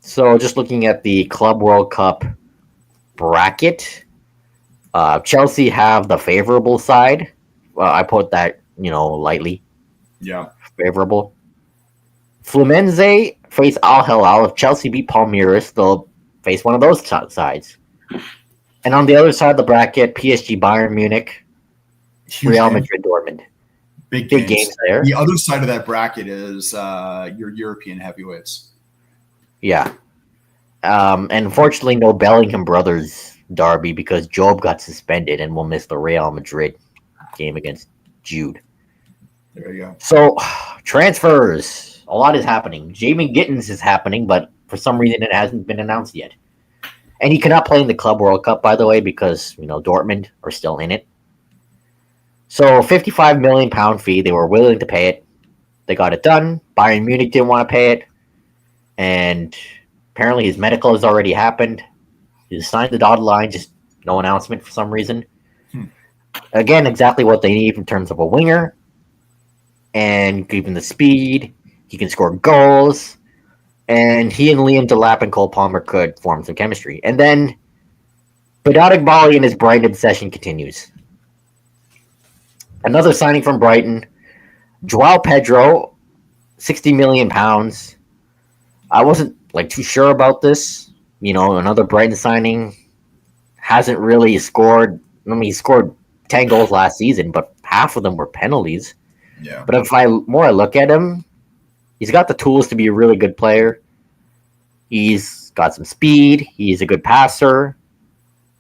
So just looking at the Club World Cup bracket, Chelsea have the favorable side. I put that, lightly. Yeah. Favorable. Fluminense face Al Hilal. If Chelsea beat Palmeiras, they'll face one of those sides. And on the other side of the bracket, PSG Bayern Munich, Real Madrid Dortmund. Big games there. The other side of that bracket is your European heavyweights. Yeah. And unfortunately, no Bellingham brothers derby because Job got suspended and will miss the Real Madrid game against Jude. There you go. So, transfers. A lot is happening. Jamie Gittins is happening, but for some reason it hasn't been announced yet. And he cannot play in the Club World Cup, by the way, because, Dortmund are still in it. So, £55 million fee. They were willing to pay it. They got it done. Bayern Munich didn't want to pay it. And apparently his medical has already happened. He signed the dotted line, just no announcement for some reason. Again, exactly what they need in terms of a winger. And given the speed, he can score goals. And he and Liam Delap and Cole Palmer could form some chemistry. And then Bedotic Bali and his Brighton obsession continues. Another signing from Brighton. Joao Pedro, £60 million. I wasn't too sure about this. Another Brighton signing. Hasn't really scored. He scored 10 goals last season, but half of them were penalties. Yeah. But if I look at him, he's got the tools to be a really good player. He's got some speed. He's a good passer.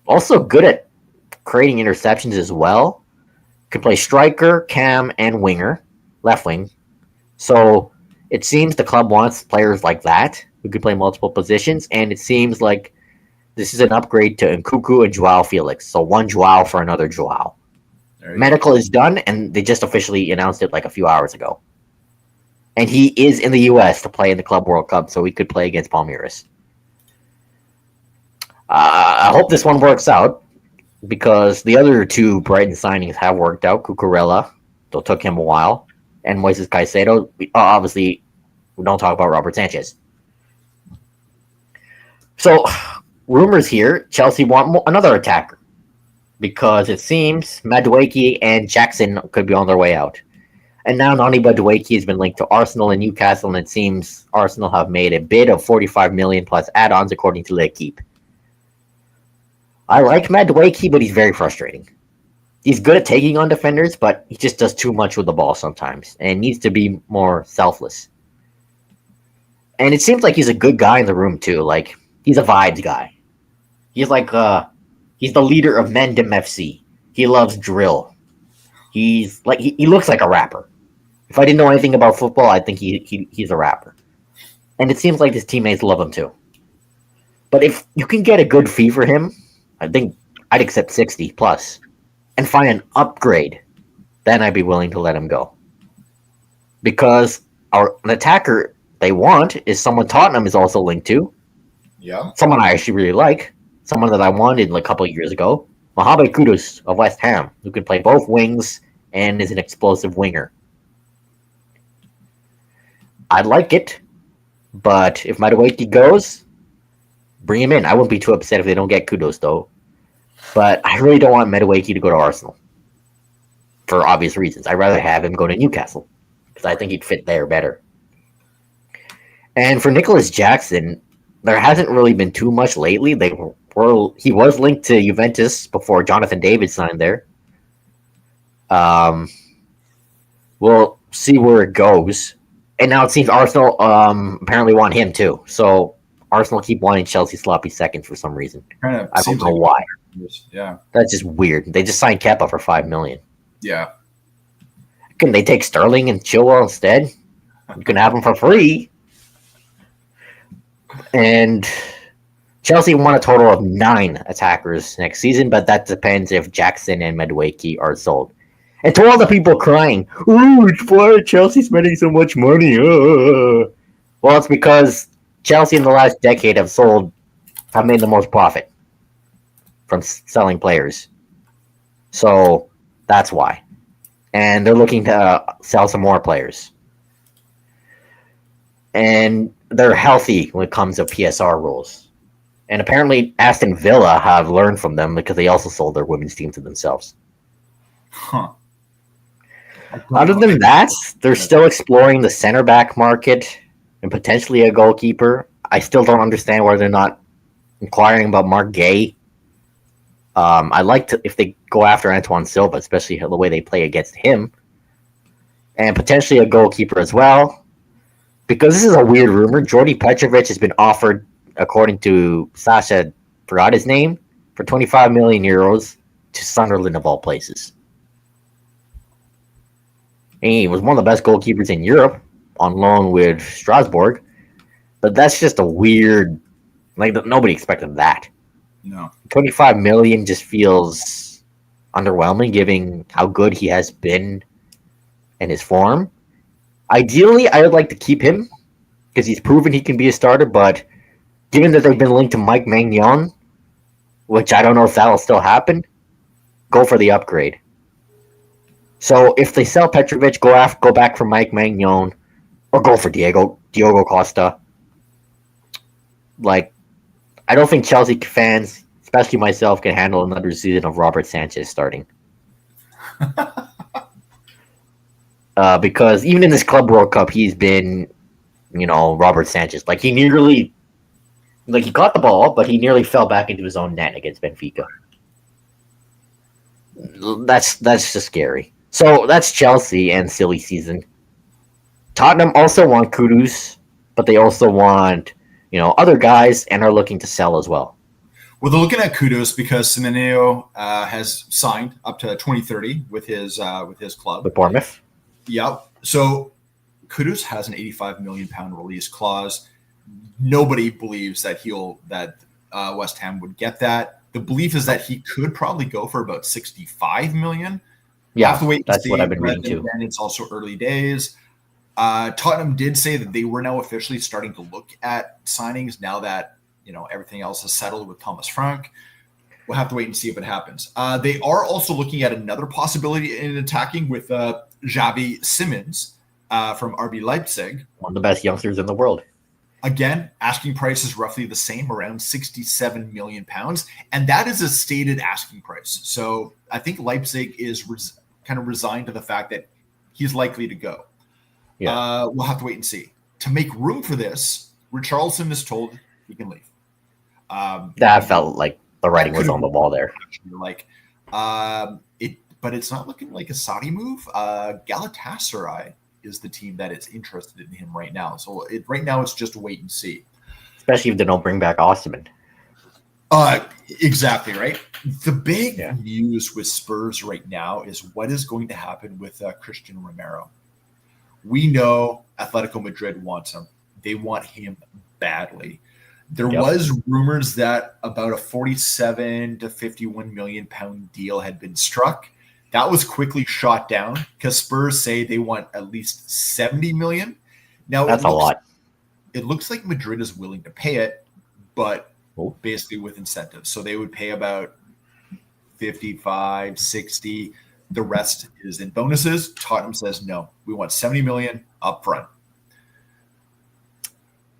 Also good at creating interceptions as well. Can play striker, cam, and winger, left wing. So it seems the club wants players like that who can play multiple positions, and it seems like this is an upgrade to Nkuku and Joao Felix. So one Joao for another Joao. Medical is done, and they just officially announced it a few hours ago. And he is in the U.S. to play in the Club World Cup, so he could play against Palmeiras. I hope this one works out, because the other two Brighton signings have worked out. Cucurella, though took him a while, and Moises Caicedo. Obviously, we don't talk about Robert Sanchez. So, rumors here, Chelsea want another attacker, because it seems Madueke and Jackson could be on their way out. And now Nani Madueke has been linked to Arsenal and Newcastle, and it seems Arsenal have made a bid of $45 million plus add-ons, according to L'Equipe. I like Madueke, but he's very frustrating. He's good at taking on defenders, but he just does too much with the ball sometimes, and needs to be more selfless. And it seems like he's a good guy in the room, too. He's a vibes guy. He's he's the leader of Mendem FC. He loves drill. He looks like a rapper. If I didn't know anything about football, I think he's a rapper. And it seems like his teammates love him too. But if you can get a good fee for him, I think I'd accept 60 plus and find an upgrade. Then I'd be willing to let him go. Because an attacker they want is someone Tottenham is also linked to. Yeah. Someone I actually really like. Someone that I wanted a couple of years ago. Mohamed Kudus of West Ham, who can play both wings and is an explosive winger. I'd like it, but if Madueke goes, bring him in. I wouldn't be too upset if they don't get Kudos, though. But I really don't want Madueke to go to Arsenal for obvious reasons. I'd rather have him go to Newcastle because I think he'd fit there better. And for Nicholas Jackson, there hasn't really been too much lately. He was linked to Juventus before Jonathan David signed there. We'll see where it goes. And now it seems Arsenal apparently want him too. So Arsenal keep wanting Chelsea sloppy seconds for some reason. Kind of I don't seems know like why. Yeah. That's just weird. They just signed Kepa for $5 million. Yeah. Can they take Sterling and Chilwell instead? You can have them for free. And Chelsea want a total of 9 attackers next season, but that depends if Jackson and Madueke are sold. And to all the people crying, "Ooh, why are Chelsea spending so much money?" Well, it's because Chelsea in the last decade have made the most profit from selling players. So that's why. And they're looking to sell some more players. And they're healthy when it comes to PSR rules. And apparently Aston Villa have learned from them because they also sold their women's team to themselves. Huh. Other than that, they're still exploring the center back market and potentially a goalkeeper. I still don't understand why they're not inquiring about Mark Gay. I like to if they go after Antoine Silva, especially the way they play against him, and potentially a goalkeeper as well. Because this is a weird rumor, Jordi Petrovic has been offered, according to Sasha, forgot his name, for 25 million euros to Sunderland of all places. And he was one of the best goalkeepers in Europe on loan with Strasbourg, but that's just a weird. Like nobody expected that. No. 25 million just feels underwhelming, given how good he has been and his form. Ideally, I would like to keep him because he's proven he can be a starter. But given that they've been linked to Mike Maignan, which I don't know if that'll still happen, go for the upgrade. So if they sell Petrovic, go back for Mike Maignan, or go for Diogo Costa. Like, I don't think Chelsea fans, especially myself, can handle another season of Robert Sanchez starting. Because even in this Club World Cup, he's been, Robert Sanchez. Like he caught the ball, but he nearly fell back into his own net against Benfica. That's just scary. So that's Chelsea and silly season. Tottenham also want Kudus, but they also want other guys and are looking to sell as well. Well, they're looking at Kudos because Semenyo has signed up to 2030 with his club. With Bournemouth? Yep. So Kudos has an £85 million release clause. Nobody believes that West Ham would get that. The belief is that he could probably go for about 65 million. Yeah, have to wait that's what I've been reading too. And it's also early days. Tottenham did say that they were now officially starting to look at signings now that everything else is settled with Thomas Frank. We'll have to wait and see if it happens. They are also looking at another possibility in attacking with Xavi Simons from RB Leipzig. One of the best youngsters in the world. Again, asking price is roughly the same, around 67 million pounds. And that is a stated asking price. So I think Leipzig is kind of resigned to the fact that he's likely to go. Yeah. We'll have to wait and see. To make room for this, Richarlison is told he can leave. That felt like the writing was on the wall there. But it's not looking like a Saudi move. Galatasaray is the team that is interested in him right now. So right now it's just wait and see. Especially if they don't bring back Osimhen. Exactly, right? The big news with Spurs right now is what is going to happen with Christian Romero. We know Atletico Madrid wants him. They want him badly. There was rumors that about a 47 to 51 million pound deal had been struck. That was quickly shot down because Spurs say they want at least 70 million. Now that's a lot. It looks like Madrid is willing to pay it, but basically with incentives. So they would pay about 55, 60. The rest is in bonuses. Tottenham says no. We want 70 million up front.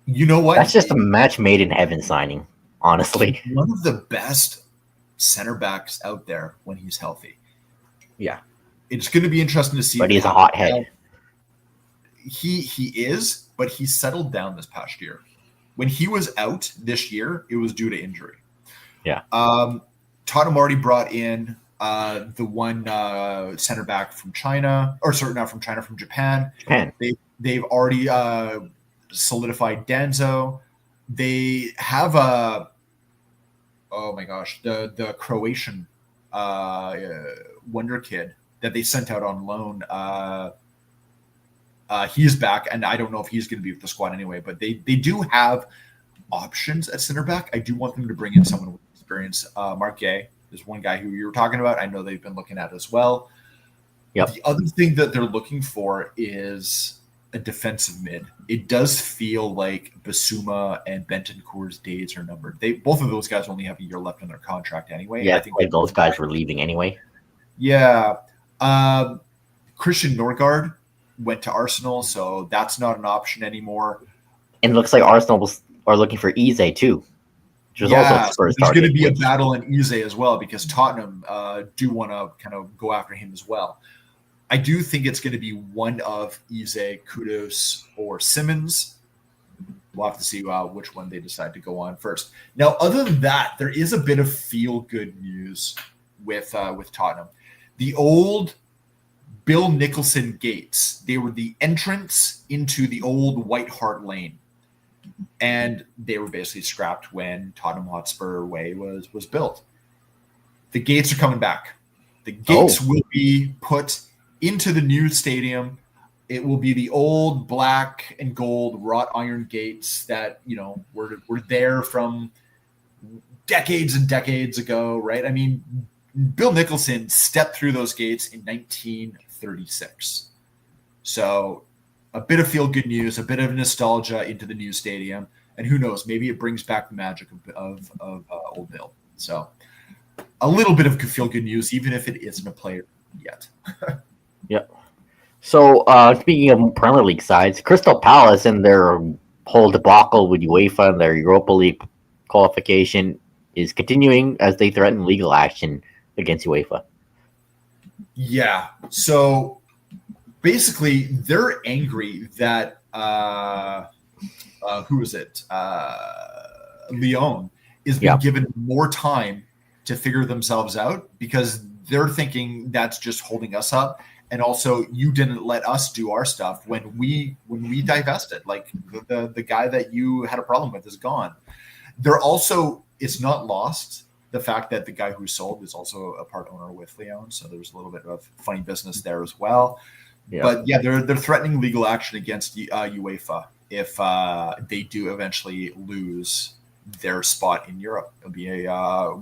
You know what? That's just a match made in heaven signing, honestly. One of the best center backs out there when he's healthy. Yeah. It's going to be interesting to see. But if it he's a happens. hot head. Now, he is, but he settled down this past year. When he was out this year, it was due to injury. Yeah. Tottenham already brought in the one center back from China, or sorry, not from China, from Japan. They've already solidified Danzo. They have the Croatian wonder kid that they sent out on loan. He's back, and I don't know if he's going to be with the squad anyway, but they do have options at center back. I do want them to bring in someone with experience. Mark Gay is one guy who you were talking about. I know they've been looking at as well. Yep. The other thing that they're looking for is a defensive mid. It does feel like Basuma and Bentancur's days are numbered. Both of those guys only have a year left on their contract anyway. Yeah, I think those guys were leaving anyway. Yeah. Christian Norgard went to Arsenal, so that's not an option anymore. And it looks like Arsenal are looking for Eze too. Also there's going to be a battle in Eze as well because Tottenham do want to kind of go after him as well. I do think it's going to be one of Eze, Kudus, or Simmons. We'll have to see which one they decide to go on first. Now, other than that, there is a bit of feel-good news with Tottenham. The old Bill Nicholson gates, they were the entrance into the old White Hart Lane. And they were basically scrapped when Tottenham Hotspur Way was built. The gates are coming back. The gates will be put into the new stadium. It will be the old black and gold wrought iron gates that, were there from decades and decades ago, right? I mean, Bill Nicholson stepped through those gates in 1936. So a bit of feel-good news, a bit of nostalgia into the new stadium, and who knows, maybe it brings back the magic of Old Bill. So a little bit of feel-good news, even if it isn't a player yet. Yep. So speaking of Premier League sides, Crystal Palace and their whole debacle with UEFA and their Europa League qualification is continuing as they threaten legal action against UEFA. Yeah. So basically, they're angry that who is it? Lyon is being given more time to figure themselves out because they're thinking that's just holding us up. And also, you didn't let us do our stuff when we divested. Like the guy that you had a problem with is gone. They're also, it's not lost the fact that the guy who sold is also a part owner with Lyon. So there's a little bit of funny business there as well. Yeah. But yeah, they're threatening legal action against UEFA if they do eventually lose their spot in Europe. It'll be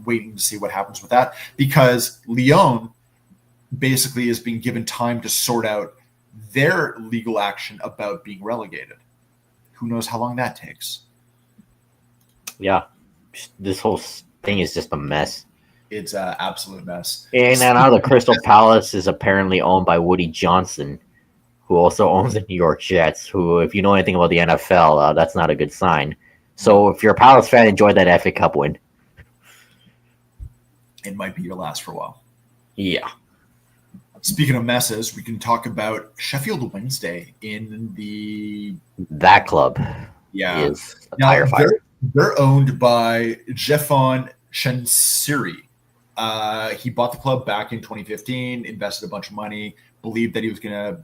waiting to see what happens with that because Lyon basically is being given time to sort out their legal action about being relegated. Who knows how long that takes? Yeah, this whole thing is just a mess. It's an absolute mess. And now the Crystal Palace is apparently owned by Woody Johnson, who also owns the New York Jets, who, if you know anything about the NFL, that's not a good sign. So if you're a Palace fan, enjoy that FA Cup win. It might be your last for a while. Yeah. Speaking of messes, we can talk about Sheffield Wednesday in that club. Yeah. Is a tire fire. They're owned by Jeffon Chansiri. He bought the club back in 2015, invested a bunch of money, believed that he was going to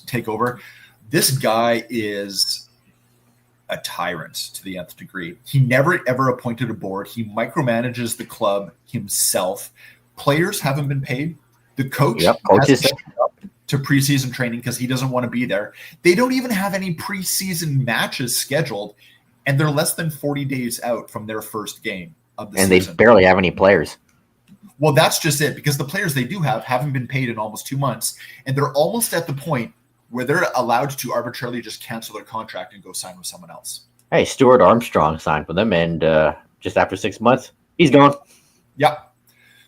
take over. This guy is a tyrant to the nth degree. He never, ever appointed a board. He micromanages the club himself. Players haven't been paid. The coach hasn't shown up to preseason training because he doesn't want to be there. They don't even have any preseason matches scheduled, and they're less than 40 days out from their first game of the season. And they barely have any players. Well, that's just it, because the players they do have haven't been paid in almost 2 months, and they're almost at the point where they're allowed to arbitrarily just cancel their contract and go sign with someone else. Hey, Stuart Armstrong signed with them, and just after 6 months, he's gone. Yep.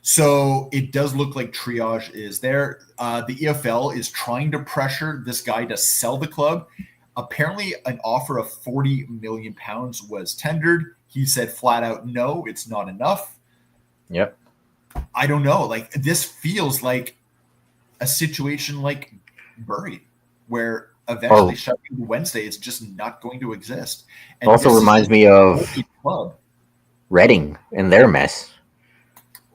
So it does look like triage is there. The EFL is trying to pressure this guy to sell the club. Apparently, an offer of £40 million was tendered. He said flat out, no, it's not enough. Yep. I don't know. Like, this feels like a situation like Bury, where eventually Sheffield Wednesday is just not going to exist. And also reminds me of club. Reading and their mess.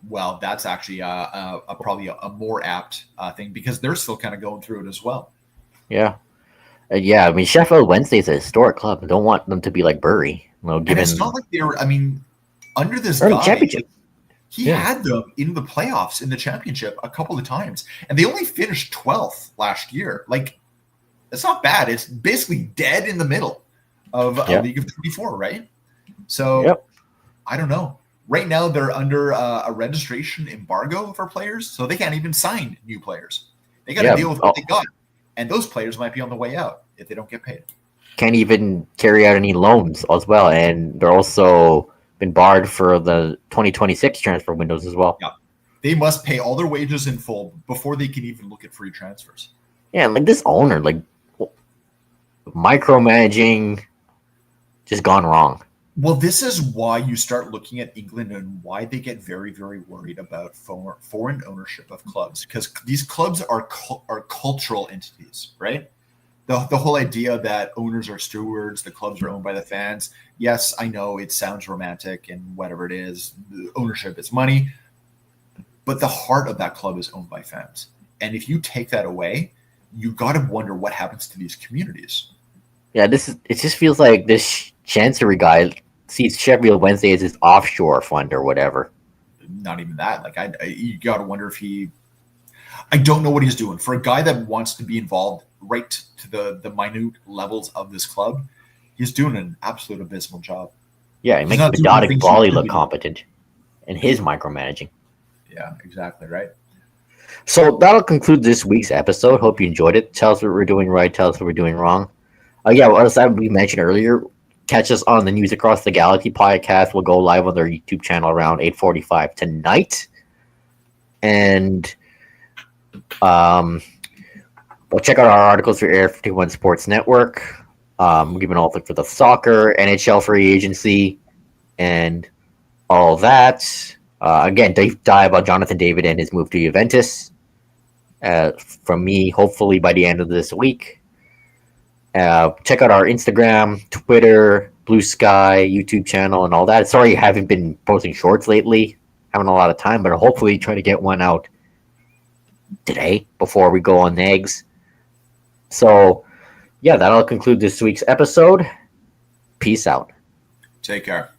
Well, that's actually probably a more apt thing because they're still kind of going through it as well. Yeah. Yeah, I mean, Sheffield Wednesday is a historic club. I don't want them to be like Bury. And it's not like they're, I mean, under this guy, championship. He had them in the playoffs in the championship a couple of times, and they only finished 12th last year. Like, it's not bad. It's basically dead in the middle of a league of 24, right? So, I don't know. Right now, they're under a registration embargo for players, so they can't even sign new players. They got to deal with what they got, and those players might be on the way out if they don't get paid. Can't even carry out any loans as well, and they're also been barred for the 2026 transfer windows as well. Yeah. They must pay all their wages in full before they can even look at free transfers. Yeah, and like this owner, like micromanaging just gone wrong. Well, this is why you start looking at England and why they get very, very worried about foreign ownership of clubs, because these clubs are cultural entities, right? The whole idea that owners are stewards, the clubs are owned by the fans. Yes, I know it sounds romantic and whatever it is. The ownership is money. But the heart of that club is owned by fans. And if you take that away, you got to wonder what happens to these communities. Yeah, it just feels like this Chancery guy sees Sheffield Wednesday as his offshore fund or whatever. Not even that. Like, you got to wonder if I don't know what he's doing. For a guy that wants to be involved right to the minute levels of this club, he's doing an absolute abysmal job. Yeah, he makes Bedotic Volley look competent in his micromanaging. Yeah, exactly, right? So that'll conclude this week's episode. Hope you enjoyed it. Tell us what we're doing right. Tell us what we're doing wrong. As we mentioned earlier, catch us on the News Across the Galaxy podcast. We'll go live on their YouTube channel around 8:45 tonight. And we'll check out our articles for Area 51 Sports Network. We're giving all for the soccer, NHL free agency, and all that. Again, deep dive about Jonathan David and his move to Juventus. From me, hopefully by the end of this week. Check out our Instagram, Twitter, Blue Sky, YouTube channel, and all that. Sorry I haven't been posting shorts lately. Having a lot of time, but I'll hopefully try to get one out today before we go on the eggs. So, yeah, that'll conclude this week's episode. Peace out. Take care.